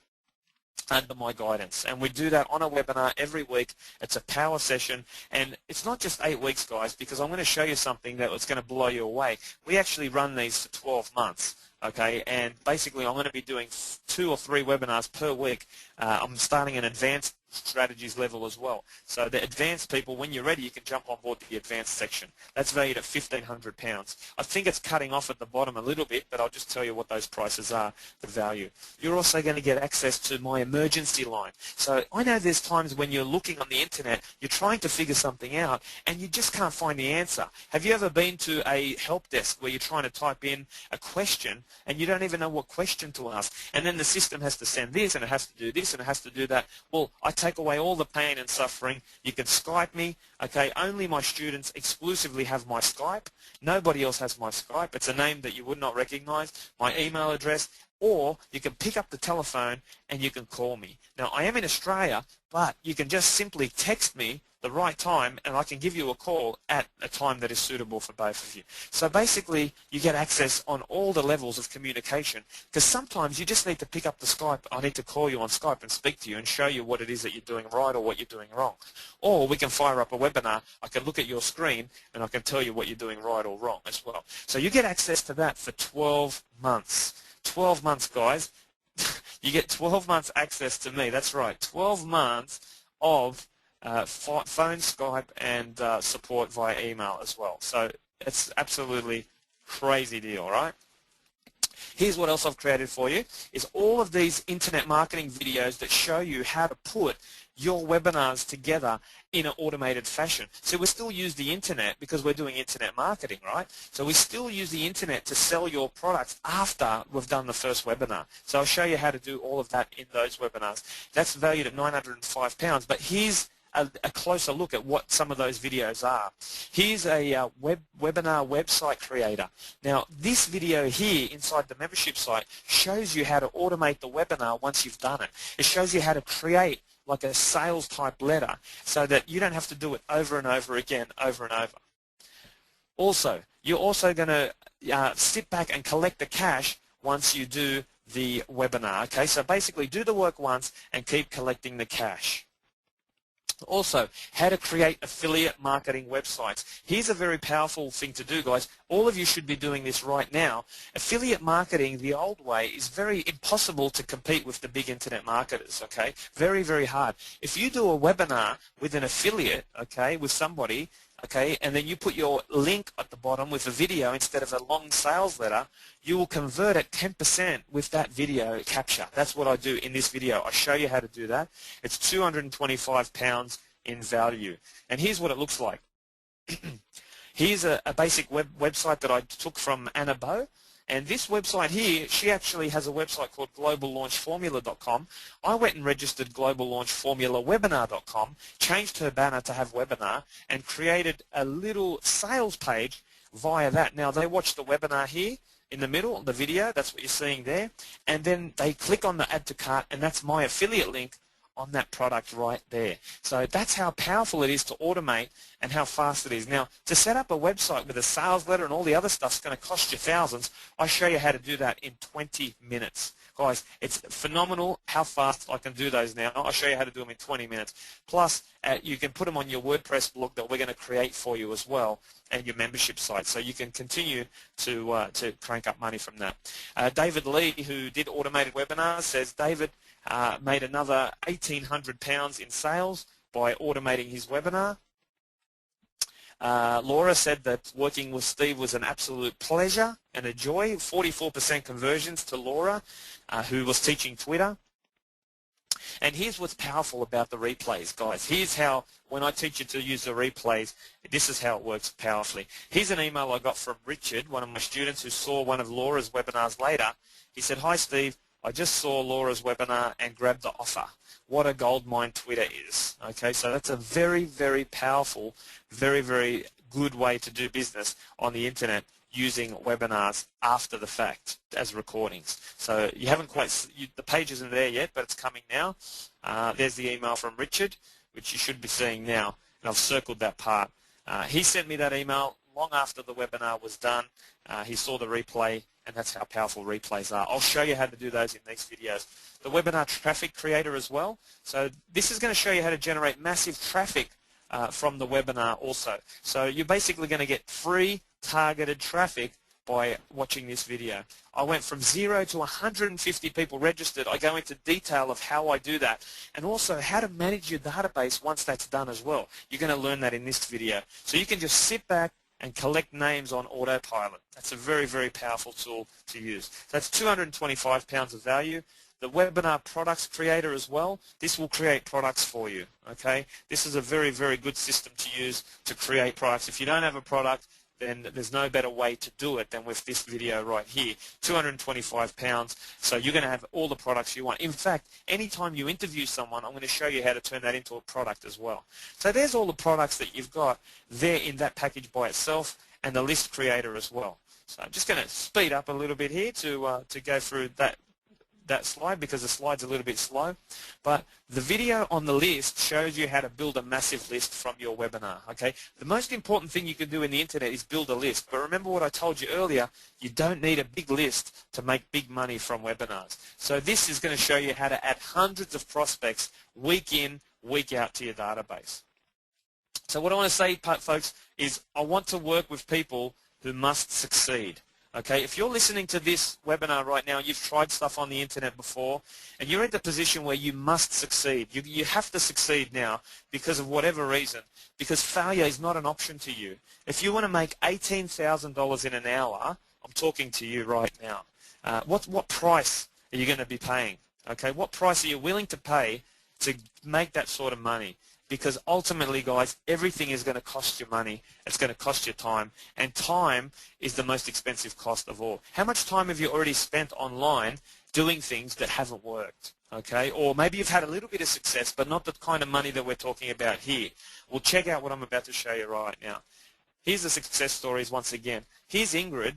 under my guidance, and we do that on a webinar every week. It's a power session, and it's not just 8 weeks, guys, because I'm going to show you something that was going to blow you away. We actually run these for 12 months. Okay, and basically I'm going to be doing 2 or 3 webinars per week. I'm starting an advanced strategies level as well. So the advanced people, when you're ready, you can jump on board to the advanced section. That's valued at £1,500. I think it's cutting off at the bottom a little bit, but I'll just tell you what those prices are, the value. You're also going to get access to my emergency line. So I know there's times when you're looking on the internet, you're trying to figure something out, and you just can't find the answer. Have you ever been to a help desk where you're trying to type in a question, and you don't even know what question to ask, and then the system has to send this, and it has to do this, and it has to do that? Well, I take away all the pain and suffering. You can Skype me. Okay, only my students exclusively have my Skype. Nobody else has my Skype. It's a name that you would not recognize. My email address, or you can pick up the telephone and you can call me. Now, I am in Australia, but you can just simply text me the right time, and I can give you a call at a time that is suitable for both of you. So basically, you get access on all the levels of communication, because sometimes you just need to pick up the Skype. I need to call you on Skype and speak to you and show you what it is that you're doing right or what you're doing wrong. Or we can fire up a webinar. I can look at your screen and I can tell you what you're doing right or wrong as well. So you get access to that for 12 months. 12 months, guys. You get 12 months access to me. That's right, 12 months of phone, Skype, and support via email as well. So it's absolutely crazy deal, right? Here's what else I've created for you, is all of these internet marketing videos that show you how to put your webinars together in an automated fashion. So we still use the internet because we're doing internet marketing, right? So we still use the internet to sell your products after we've done the first webinar. So I'll show you how to do all of that in those webinars. That's valued at £905, but here's a closer look at what some of those videos are. Here's a webinar website creator. Now, this video here inside the membership site shows you how to automate the webinar once you've done it. It shows you how to create like a sales type letter so that you don't have to do it over and over again, over and over. Also, you're also going to sit back and collect the cash once you do the webinar. Okay, so basically do the work once and keep collecting the cash. Also, how to create affiliate marketing websites. Here's a very powerful thing to do, guys. All of you should be doing this right now. Affiliate marketing, the old way, is very impossible to compete with the big internet marketers, okay? Very, very hard. If you do a webinar with an affiliate, okay, with somebody, okay, and then you put your link at the bottom with a video instead of a long sales letter, you will convert at 10% with that video capture. That's what I do in this video. I show you how to do that. It's £225 in value. And here's what it looks like. Here's a basic website that I took from Anna Bow. And this website here, she actually has a website called globallaunchformula.com. I went and registered globallaunchformulawebinar.com, changed her banner to have webinar, and created a little sales page via that. Now, they watch the webinar here in the middle, the video, that's what you're seeing there, and then they click on the add to cart, and that's my affiliate link on that product right there. So that's how powerful it is to automate and how fast it is. Now, to set up a website with a sales letter and all the other stuff is going to cost you thousands. I show you how to do that in 20 minutes. Guys, it's phenomenal how fast I can do those now. I'll show you how to do them in 20 minutes. Plus, you can put them on your WordPress blog that we're going to create for you as well, and your membership site, so you can continue to crank up money from that. David Lee, who did automated webinars, says David made another £1,800 in sales by automating his webinar. Laura said that working with Steve was an absolute pleasure and a joy. 44% conversions to Laura, who was teaching Twitter. And here's what's powerful about the replays, guys. Here's how, when I teach you to use the replays, this is how it works powerfully. Here's an email I got from Richard, one of my students who saw one of Laura's webinars later. He said, "Hi, Steve. I just saw Laura's webinar and grabbed the offer. What a goldmine Twitter is." Okay, so that's a very, very powerful, very, very good way to do business on the internet using webinars after the fact as recordings. So you haven't quite, the page isn't there yet, but it's coming now. There's the email from Richard, which you should be seeing now, and I've circled that part. He sent me that email long after the webinar was done. He saw the replay, and that's how powerful replays are. I'll show you how to do those in these videos. The webinar traffic creator as well. So this is going to show you how to generate massive traffic from the webinar also. So you're basically going to get free targeted traffic by watching this video. I went from 0 to 150 people registered. I go into detail of how I do that, and also how to manage your database once that's done as well. You're going to learn that in this video. So you can just sit back and collect names on autopilot. That's a very, very powerful tool to use. That's £225 of value. The webinar products creator as well, this will create products for you, okay? This is a very, very good system to use to create products. If you don't have a product, then there's no better way to do it than with this video right here. £225, so you're going to have all the products you want. In fact, anytime you interview someone, I'm going to show you how to turn that into a product as well. So there's all the products that you've got there in that package by itself, and the list creator as well. So I'm just going to speed up a little bit here to go through that slide, because the slide's a little bit slow. But the video on the list shows you how to build a massive list from your webinar, okay? The most important thing you can do in the internet is build a list. But remember what I told you earlier, you don't need a big list to make big money from webinars. So this is going to show you how to add hundreds of prospects week in, week out to your database. So what I want to say, folks, is I want to work with people who must succeed. Okay, if you're listening to this webinar right now, you've tried stuff on the internet before, and you're in the position where you must succeed. You have to succeed now because of whatever reason, because failure is not an option to you. If you want to make $18,000 in an hour, I'm talking to you right now. What price are you going to be paying? Okay, what price are you willing to pay to make that sort of money? Because ultimately, guys, everything is going to cost you money. It's going to cost you time. And time is the most expensive cost of all. How much time have you already spent online doing things that haven't worked? Okay? Or maybe you've had a little bit of success, but not the kind of money that we're talking about here. Well, check out what I'm about to show you right now. Here's the success stories once again. Here's Ingrid,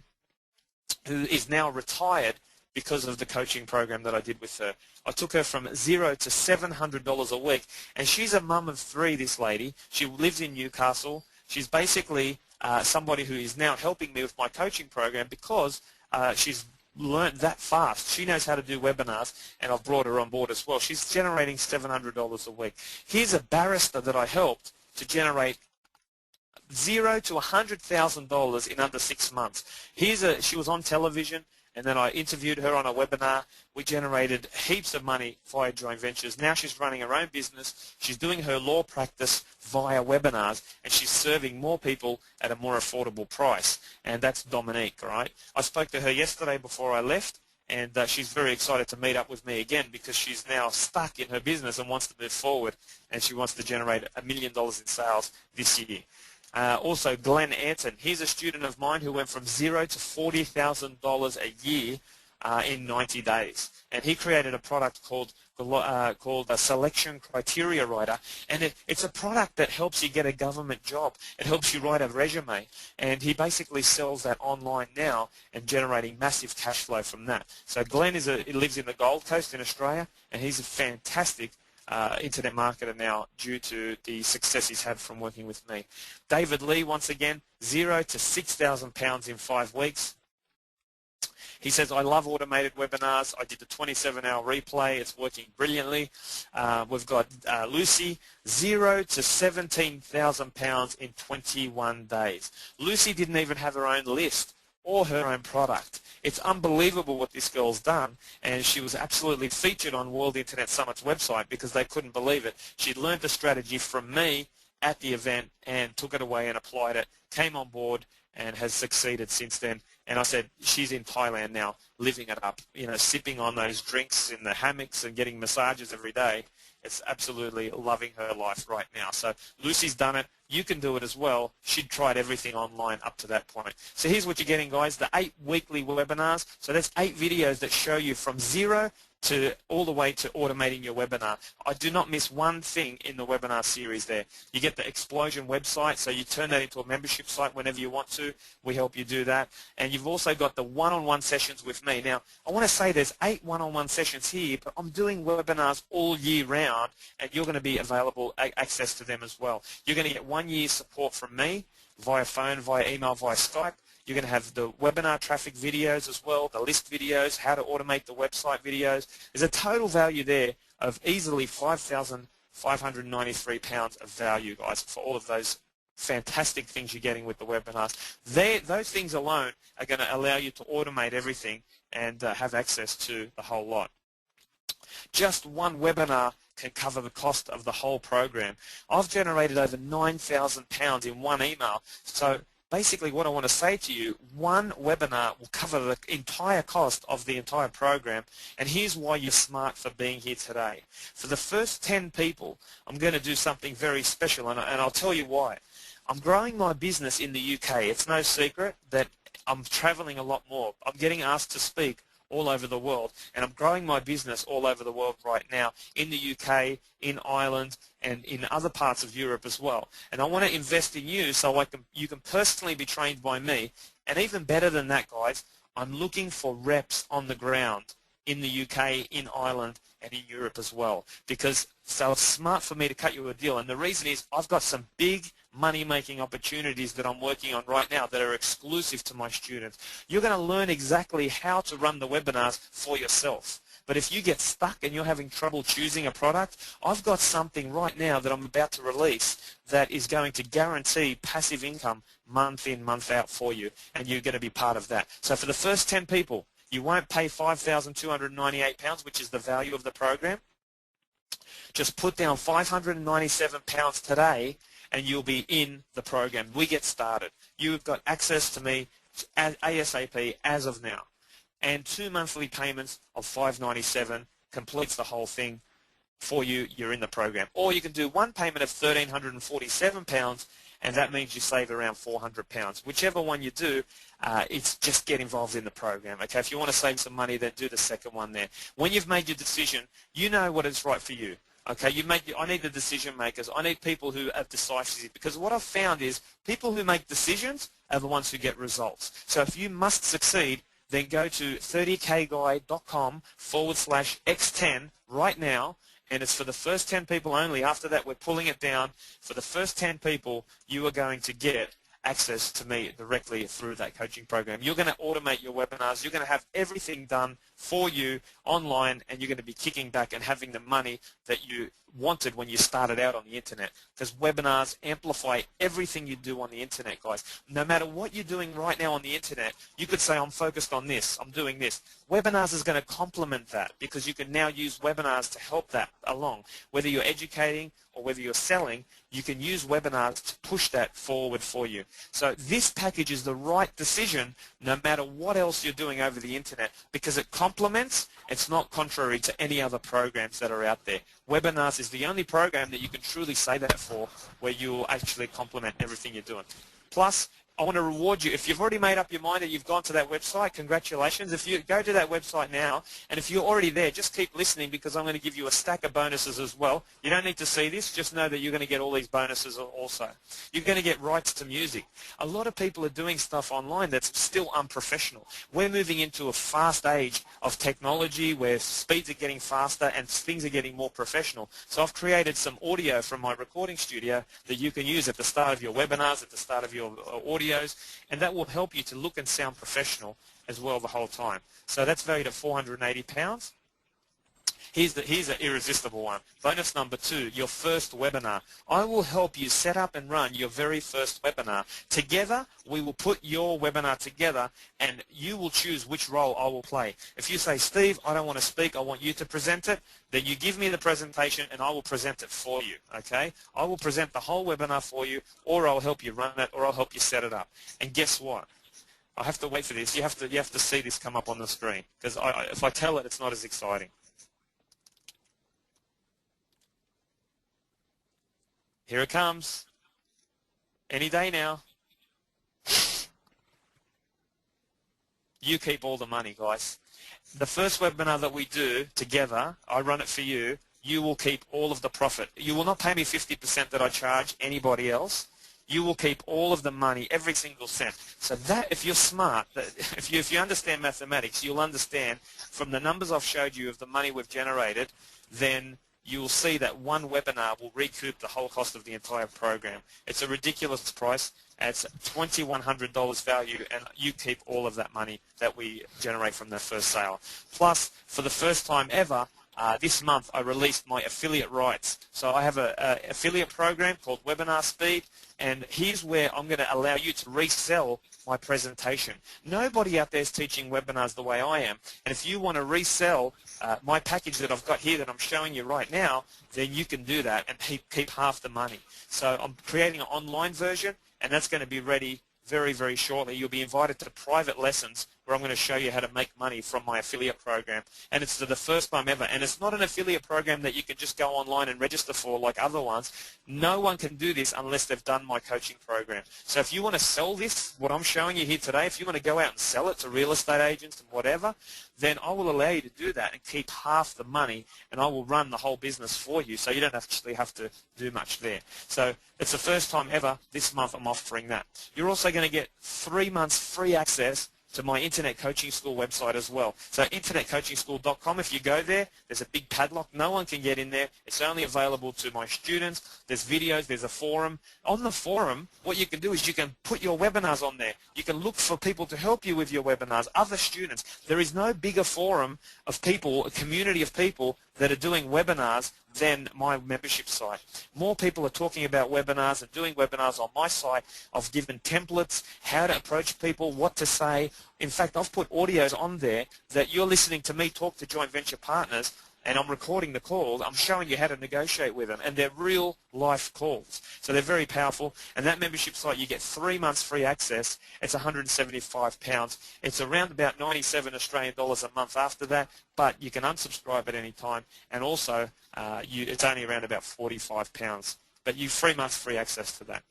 who is now retired because of the coaching program that I did with her. I took her from 0 to $700 a week, and she's a mum of 3, this lady. She lives in Newcastle. She's basically somebody who is now helping me with my coaching program because she's learned that fast. She knows how to do webinars, and I've brought her on board as well. She's generating $700 a week. Here's a barrister that I helped to generate $0 to $100,000 in under 6 months. She was on television, and then I interviewed her on a webinar. We generated heaps of money via joint ventures. Now she's running her own business. She's doing her law practice via webinars, and she's serving more people at a more affordable price. And that's Dominique, all right? I spoke to her yesterday before I left, and she's very excited to meet up with me again because she's now stuck in her business and wants to move forward, and she wants to generate $1 million in sales this year. Also, Glenn Ayrton, he's a student of mine who went from $0 to $40,000 a year in 90 days. And he created a product called a Selection Criteria Writer. And it's a product that helps you get a government job. It helps you write a resume. And he basically sells that online now and generating massive cash flow from that. So Glenn he lives in the Gold Coast in Australia, and he's a fantastic internet marketer now due to the success he's had from working with me. David Lee, once again, $0 to £6,000 in 5 weeks. He says, I love automated webinars. I did the 27-hour replay. It's working brilliantly. We've got Lucy, $0 to £17,000 in 21 days. Lucy didn't even have her own list or her own product. It's unbelievable what this girl's done, and she was absolutely featured on World Internet Summit's website because they couldn't believe it. She'd learned the strategy from me at the event and took it away and applied it, came on board, and has succeeded since then. And I said, she's in Thailand now, living it up, sipping on those drinks in the hammocks and getting massages every day. It's absolutely loving her life right now. So Lucy's done it. You can do it as well. She'd tried everything online up to that point. So here's what you're getting, guys, the 8 weekly webinars. So that's 8 videos that show you from 0 to all the way to automating your webinar. I do not miss one thing in the webinar series there. You get the Explosion website, so you turn that into a membership site whenever you want to. We help you do that. And you've also got the one-on-one sessions with me. Now, I want to say there's 8 one-on-one sessions here, but I'm doing webinars all year round, and you're going to be available, access to them as well. You're going to get 1 year's support from me via phone, via email, via Skype. You're going to have the webinar traffic videos as well, the list videos, how to automate the website videos. There's a total value there of easily £5,593 of value, guys, for all of those fantastic things you're getting with the webinars. Those things alone are going to allow you to automate everything and have access to the whole lot. Just one webinar can cover the cost of the whole program. I've generated over £9,000 in one email. So basically what I want to say to you, one webinar will cover the entire cost of the entire program, and here's why you're smart for being here today. For the first 10 people, I'm going to do something very special, and I'll tell you why. I'm growing my business in the UK. It's no secret that I'm traveling a lot more. I'm getting asked to speak all over the world, and I'm growing my business all over the world right now, in the UK, in Ireland, and in other parts of Europe as well. And I want to invest in you so you can personally be trained by me. And even better than that, guys, I'm looking for reps on the ground in the UK, in Ireland, and in Europe as well. So it's smart for me to cut you a deal. And the reason is I've got some big money-making opportunities that I'm working on right now that are exclusive to my students. You're going to learn exactly how to run the webinars for yourself. But if you get stuck and you're having trouble choosing a product, I've got something right now that I'm about to release that is going to guarantee passive income month in, month out for you, and you're going to be part of that. So for the first 10 people, you won't pay £5,298, which is the value of the program. Just put down £597 today, and you'll be in the program. We get started. You've got access to me ASAP as of now. And 2 monthly payments of $597 completes the whole thing for you. You're in the program. Or you can do one payment of £1,347, and that means you save around £400. Whichever one you do, it's just get involved in the program. Okay, if you want to save some money, then do the second one there. When you've made your decision, you know what is right for you. Okay, I need the decision makers. I need people who have decisive, because what I've found is people who make decisions are the ones who get results. So if you must succeed, then go to 30kguy.com/x10 right now, and it's for the first 10 people only. After that, we're pulling it down. For the first 10 people, you are going to get access to me directly through that coaching program. You're going to automate your webinars. You're going to have everything done for you online, and you're going to be kicking back and having the money that you wanted when you started out on the internet, because webinars amplify everything you do on the internet, guys. No matter what you're doing right now on the internet, you could say, I'm focused on this, I'm doing this. Webinars is going to complement that, because you can now use webinars to help that along. Whether you're educating or whether you're selling, you can use webinars to push that forward for you. So this package is the right decision no matter what else you're doing over the internet, because it complements, it's not contrary to any other programs that are out there. Webinars is the only program that you can truly say that for, where you will actually complement everything you're doing. Plus, I want to reward you. If you've already made up your mind and you've gone to that website, congratulations. If you go to that website now, and if you're already there, just keep listening, because I'm going to give you a stack of bonuses as well. You don't need to see this. Just know that you're going to get all these bonuses also. You're going to get rights to music. A lot of people are doing stuff online that's still unprofessional. We're moving into a fast age of technology where speeds are getting faster and things are getting more professional. So I've created some audio from my recording studio that you can use at the start of your webinars, at the start of your audio, and that will help you to look and sound professional as well the whole time. So that's valued at £480. Here's an irresistible one. Bonus number 2, your first webinar. I will help you set up and run your very first webinar. Together, we will put your webinar together, and you will choose which role I will play. If you say, Steve, I don't want to speak, I want you to present it, then you give me the presentation and I will present it for you, okay? I will present the whole webinar for you, or I'll help you run it, or I'll help you set it up. And guess what? I have to wait for this. You have to see this come up on the screen, because if I tell it, it's not as exciting. Here it comes. Any day now. You keep all the money, guys. The first webinar that we do together, I run it for you, you will keep all of the profit. You will not pay me 50% that I charge anybody else. You will keep all of the money, every single cent. So that, if you're smart, if you understand mathematics, you'll understand from the numbers I've showed you of the money we've generated, then you will see that one webinar will recoup the whole cost of the entire program. It's a ridiculous price. It's $2,100 value, and you keep all of that money that we generate from that first sale. Plus, for the first time ever, this month I released my affiliate rights. So I have an affiliate program called Webinar Speed, and here's where I'm going to allow you to resell my presentation. Nobody out there is teaching webinars the way I am, and if you want to resell my package that I've got here that I'm showing you right now, then you can do that and keep half the money. So I'm creating an online version, and that's going to be ready very, very shortly. You'll be invited to private lessons where I'm going to show you how to make money from my affiliate program. And it's the first time ever. And it's not an affiliate program that you can just go online and register for like other ones. No one can do this unless they've done my coaching program. So if you want to sell this, what I'm showing you here today, if you want to go out and sell it to real estate agents and whatever, then I will allow you to do that and keep half the money, and I will run the whole business for you, so you don't actually have to do much there. So it's the first time ever this month I'm offering that. You're also going to get 3 months free access to my Internet Coaching School website as well. So internetcoachingschool.com, if you go there, there's a big padlock. No one can get in there. It's only available to my students. There's videos. There's a forum. On the forum, what you can do is you can put your webinars on there. You can look for people to help you with your webinars, other students. There is no bigger forum of people, a community of people that are doing webinars than my membership site. More people are talking about webinars and doing webinars on my site. I've given templates, how to approach people, what to say. In fact, I've put audios on there that you're listening to me talk to joint venture partners, and I'm recording the calls. I'm showing you how to negotiate with them, and they're real life calls. So they're very powerful. And that membership site, you get 3 months free access. It's £175. It's around about 97 Australian dollars a month after that, but you can unsubscribe at any time. And also, it's only around about £45. But you 3 months free access to that.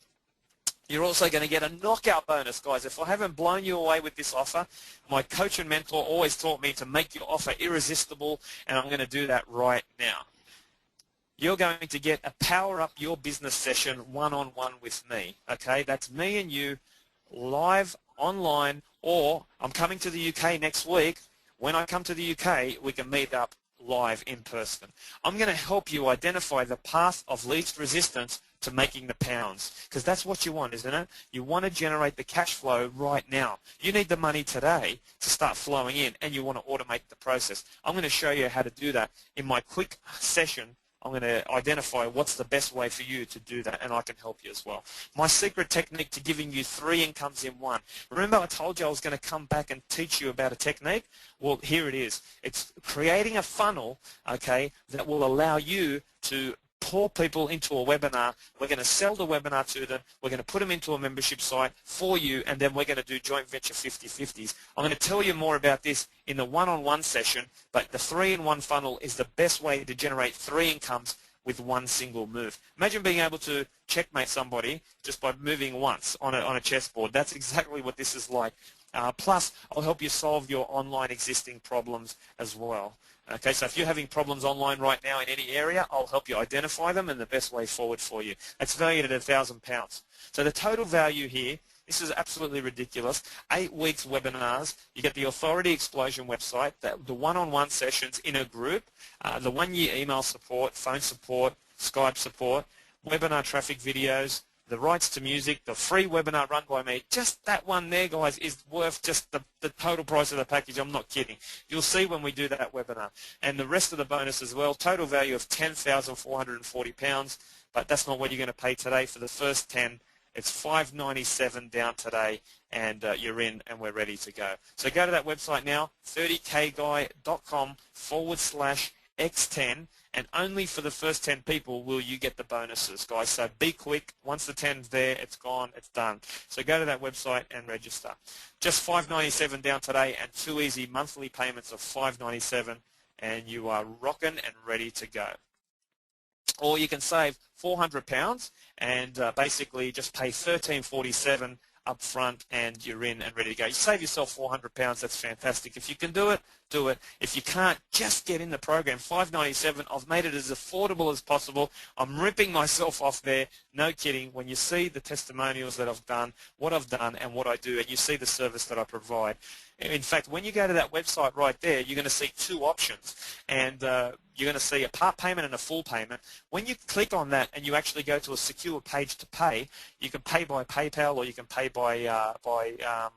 You're also going to get a knockout bonus, guys. If I haven't blown you away with this offer, my coach and mentor always taught me to make your offer irresistible, and I'm going to do that right now. You're going to get a Power Up Your Business session one-on-one with me, okay? That's me and you live online, or I'm coming to the UK next week. When I come to the UK, we can meet up live in person. I'm going to help you identify the path of least resistance to making the pounds, because that's what you want, isn't it? You want to generate the cash flow right now. You need the money today to start flowing in, and you want to automate the process. I'm going to show you how to do that in my quick session. I'm going to identify what's the best way for you to do that, and I can help you as well. My secret technique to giving you 3 incomes in one. Remember I told you I was going to come back and teach you about a technique? Well, here it is. It's creating a funnel, okay, that will allow you to pour people into a webinar. We're going to sell the webinar to them. We're going to put them into a membership site for you, and then we're going to do joint venture 50-50s. I'm going to tell you more about this in the one-on-one session, but the 3-in-1 funnel is the best way to generate 3 incomes with one single move. Imagine being able to checkmate somebody just by moving once on a chessboard. That's exactly what this is like. Plus, I'll help you solve your online existing problems as well. Okay, so if you're having problems online right now in any area, I'll help you identify them and the best way forward for you. It's valued at £1,000. So the total value here, this is absolutely ridiculous. 8 weeks webinars. You get the Authority Explosion website, the one-on-one sessions in a group, the 1-year email support, phone support, Skype support, webinar traffic videos, the rights to music, the free webinar run by me. Just that one there, guys, is worth just the total price of the package. I'm not kidding. You'll see when we do that webinar. And the rest of the bonus as well, total value of £10,440, but that's not what you're going to pay today for the first 10. It's $597 down today, and you're in, and we're ready to go. So go to that website now, 30kguy.com/X10, and only for the first 10 people will you get the bonuses, guys. So be quick. Once the 10's there, it's gone, it's done. So go to that website and register. Just $597 down today, and 2 easy monthly payments of $597, and you are rocking and ready to go. Or you can save £400 and basically just pay $1,347 up front, and you're in and ready to go. You save yourself £400. That's fantastic. If you can do it, do it. If you can't, just get in the program. $597. I've made it as affordable as possible. I'm ripping myself off there. No kidding. When you see the testimonials that I've done, what I've done, and what I do, and you see the service that I provide. In fact, when you go to that website right there, you're going to see 2 options, and you're going to see a part payment and a full payment. When you click on that and you actually go to a secure page to pay, you can pay by PayPal, or you can pay by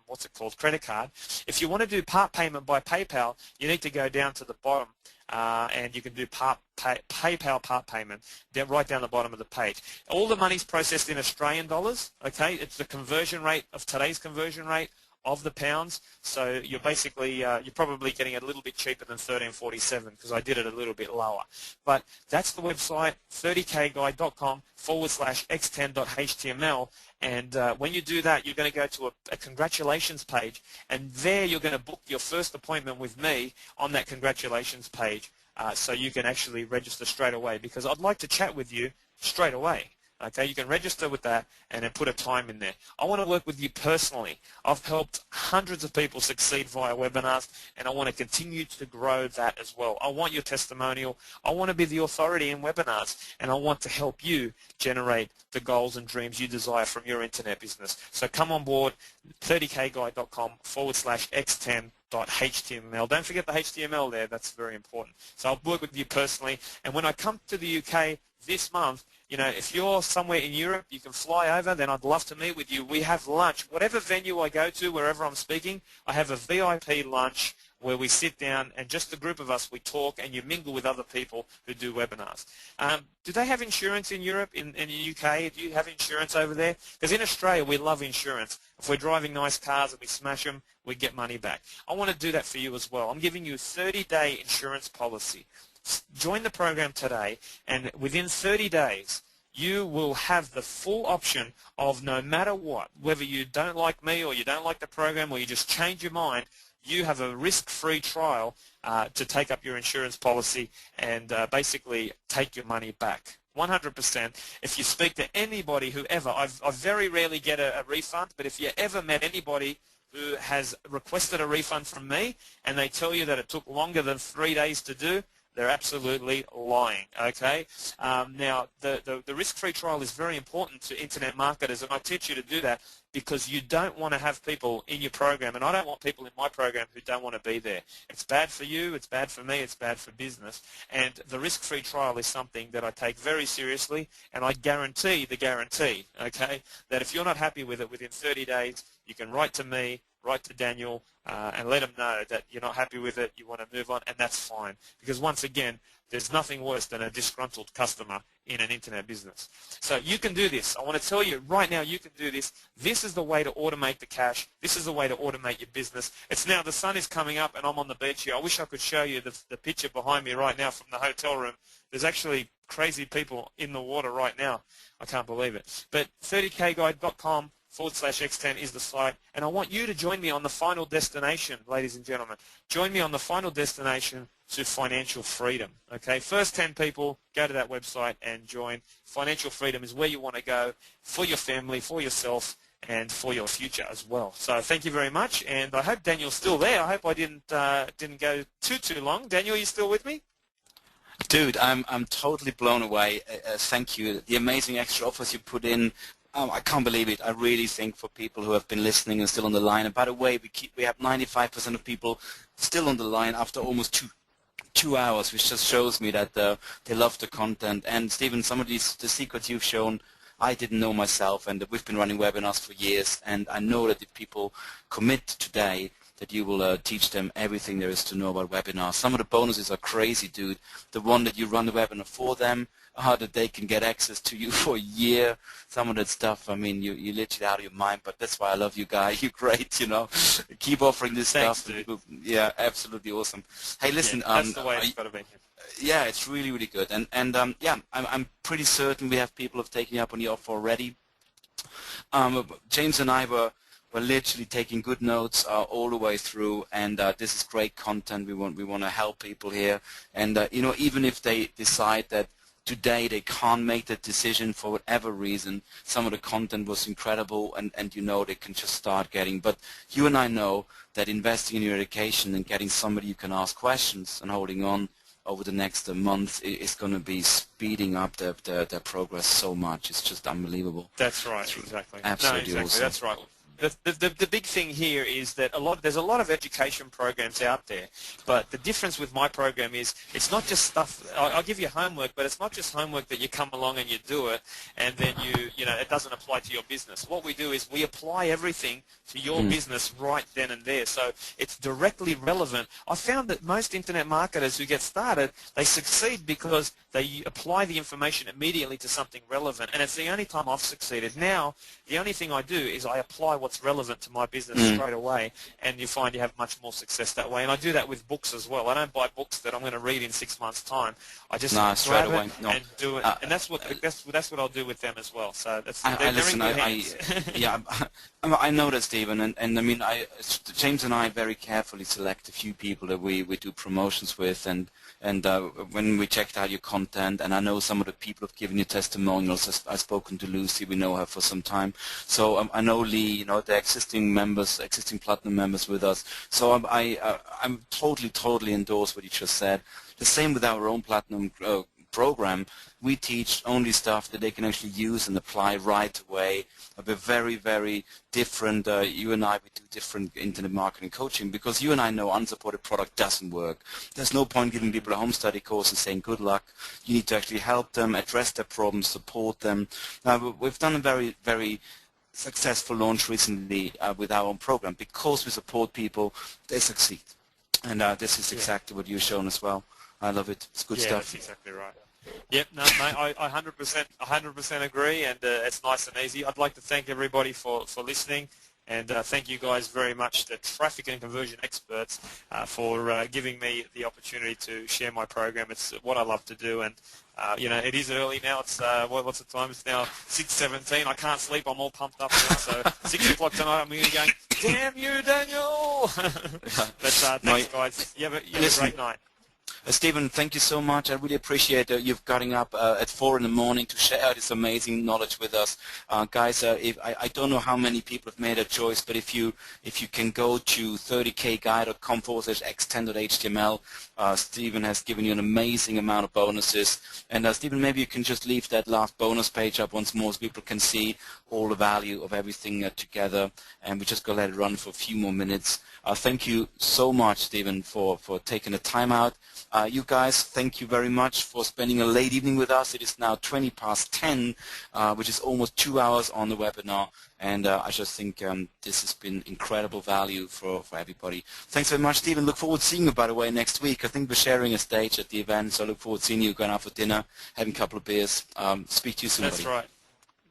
what's it called, credit card. If you want to do part payment by PayPal, you need to go down to the bottom, and you can do PayPal part payment right down the bottom of the page. All the money's processed in Australian dollars. Okay, it's the conversion rate of today's conversion rate of the pounds, so you're basically you're probably getting it a little bit cheaper than $1,347 because I did it a little bit lower. But that's the website, 30kguy.com/x10.html, and when you do that, you're going to go to a congratulations page, and there you're going to book your first appointment with me on that congratulations page, so you can actually register straight away, because I'd like to chat with you straight away. Okay, you can register with that and then put a time in there. I want to work with you personally. I've helped hundreds of people succeed via webinars, and I want to continue to grow that as well. I want your testimonial. I want to be the authority in webinars, and I want to help you generate the goals and dreams you desire from your internet business. So come on board, 30kguy.com/x10.html. Don't forget the HTML there. That's very important. So I'll work with you personally, and when I come to the UK this month, you know, if you're somewhere in Europe, you can fly over, then I'd love to meet with you. We have lunch. Whatever venue I go to, wherever I'm speaking, I have a VIP lunch where we sit down and just a group of us, we talk, and you mingle with other people who do webinars. Do they have insurance in Europe, in the UK? Do you have insurance over there? Because in Australia, we love insurance. If we're driving nice cars and we smash them, we get money back. I want to do that for you as well. I'm giving you a 30-day insurance policy. Join the program today, and within 30 days, you will have the full option of, no matter what, whether you don't like me or you don't like the program or you just change your mind, you have a risk-free trial to take up your insurance policy and basically take your money back. 100%. If you speak to anybody, whoever, I very rarely get a refund, but if you ever met anybody who has requested a refund from me and they tell you that it took longer than 3 days to do, They're absolutely lying, okay? Now, the risk-free trial is very important to internet marketers, and I teach you to do that because you don't want to have people in your program, and I don't want people in my program who don't want to be there. It's bad for you, it's bad for me, it's bad for business, and the risk-free trial is something that I take very seriously, and I guarantee the guarantee, okay, that if you're not happy with it within 30 days, you can write to me, write to Daniel, and let them know that you're not happy with it, you want to move on, and that's fine. Because once again, there's nothing worse than a disgruntled customer in an internet business. So you can do this. I want to tell you right now, you can do this. This is the way to automate the cash. This is the way to automate your business. It's now, the sun is coming up and I'm on the beach here. I wish I could show you the picture behind me right now from the hotel room. There's actually crazy people in the water right now. I can't believe it. But 30kguide.com/X10 is the site, and I want you to join me on the final destination, ladies and gentlemen. Join me on the final destination to financial freedom. Okay, first 10 people, go to that website and join. Financial freedom is where you want to go for your family, for yourself, and for your future as well. So thank you very much, and I hope Daniel's still there. I hope I didn't go too long. Daniel, are you still with me? Dude, I'm totally blown away. Thank you. The amazing extra offers you put in. I can't believe it. I really think for people who have been listening and still on the line. And by the way, we have 95% of people still on the line after almost two hours, which just shows me that they love the content. And Steven, some of the secrets you've shown, I didn't know myself, and we've been running webinars for years. And I know that if people commit today, that you will teach them everything there is to know about webinars. Some of the bonuses are crazy, dude. The one that you run the webinar for them, that they can get access to you for a year. Some of that stuff, I mean, you're literally out of your mind, but that's why I love you, guy. You're great, you know. Keep offering this stuff. Dude. Yeah, absolutely awesome. Hey, listen. Yeah, that's the way it's got to be. Yeah, it's really, really good. And yeah, I'm pretty certain we have people who have taken you up on the offer already. James and I were literally taking good notes all the way through, and this is great content. We want to help people here, and you know, even if they decide that today they can't make that decision for whatever reason, some of the content was incredible, and you know, they can just start getting. But you and I know that investing in your education and getting somebody you can ask questions and holding on over the next month is going to be speeding up their progress so much. It's just unbelievable. That's right, exactly. Absolutely exactly. awesome. That's right. The big thing here is that there's a lot of education programs out there, but the difference with my program is it's not just stuff. I'll give you homework, but it's not just homework that you come along and you do it, and then you know it doesn't apply to your business. What we do is we apply everything to your business right then and there, so it's directly relevant. I found that most internet marketers who get started, they succeed because they apply the information immediately to something relevant, and it's the only time I've succeeded. Now, the only thing I do is I apply what's relevant to my business straight away, and you find you have much more success that way. And I do that with books as well. I don't buy books that I'm going to read in 6 months' time. I just grab it and do it, and that's what I'll do with them as well. So that's I know that, Stephen, and I mean, James and I very carefully select a few people that we do promotions with, and when we checked out your content, and I know some of the people have given you testimonials. I've spoken to Lucy, we know her for some time, so I know Lee, you know, the existing platinum members with us. So I'm totally endorse what you just said. The same with our own platinum program. We teach only stuff that they can actually use and apply right away. We're very, very different. You and I, we do different internet marketing coaching because you and I know unsupported product doesn't work. There's no point giving people a home study course and saying good luck. You need to actually help them, address their problems, support them. Now, we've done a very, very successful launch recently with our own program. Because we support people, they succeed. And this is exactly what you've shown as well. I love it. It's good stuff. Yeah, that's exactly right. Yep, no, mate, I 100% agree, and it's nice and easy. I'd like to thank everybody for listening, and thank you guys very much, the traffic and conversion experts, for giving me the opportunity to share my program. It's what I love to do, and you know, it is early now. It's what's the time? It's now 6:17. I can't sleep. I'm all pumped up now. So 6 o'clock tonight, I'm going to be going, damn you, Daniel! But thanks, guys. You have a great night. Steven, thank you so much. I really appreciate you getting up at 4 in the morning to share this amazing knowledge with us. Guys, I don't know how many people have made a choice, but if you can go to 30kguide.com/x10.html, Steven has given you an amazing amount of bonuses. And Steven, maybe you can just leave that last bonus page up once more so people can see all the value of everything together. And we just go let it run for a few more minutes. Thank you so much, Steven, for taking the time out. You guys, thank you very much for spending a late evening with us. It is now 20 past 10, which is almost 2 hours on the webinar. And I just think this has been incredible value for everybody. Thanks very much, Steven. Look forward to seeing you, by the way, next week. I think we're sharing a stage at the event, so I look forward to seeing you, going out for dinner, having a couple of beers. Speak to you soon, That's buddy. right.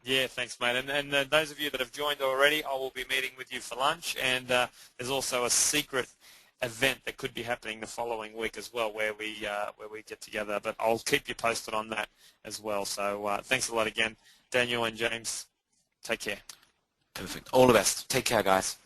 Yeah, thanks, mate. And those of you that have joined already, I will be meeting with you for lunch. And there's also a secret event that could be happening the following week as well, where we get together. But I'll keep you posted on that as well. So thanks a lot again, Daniel and James. Take care. Perfect. All the best. Take care, guys.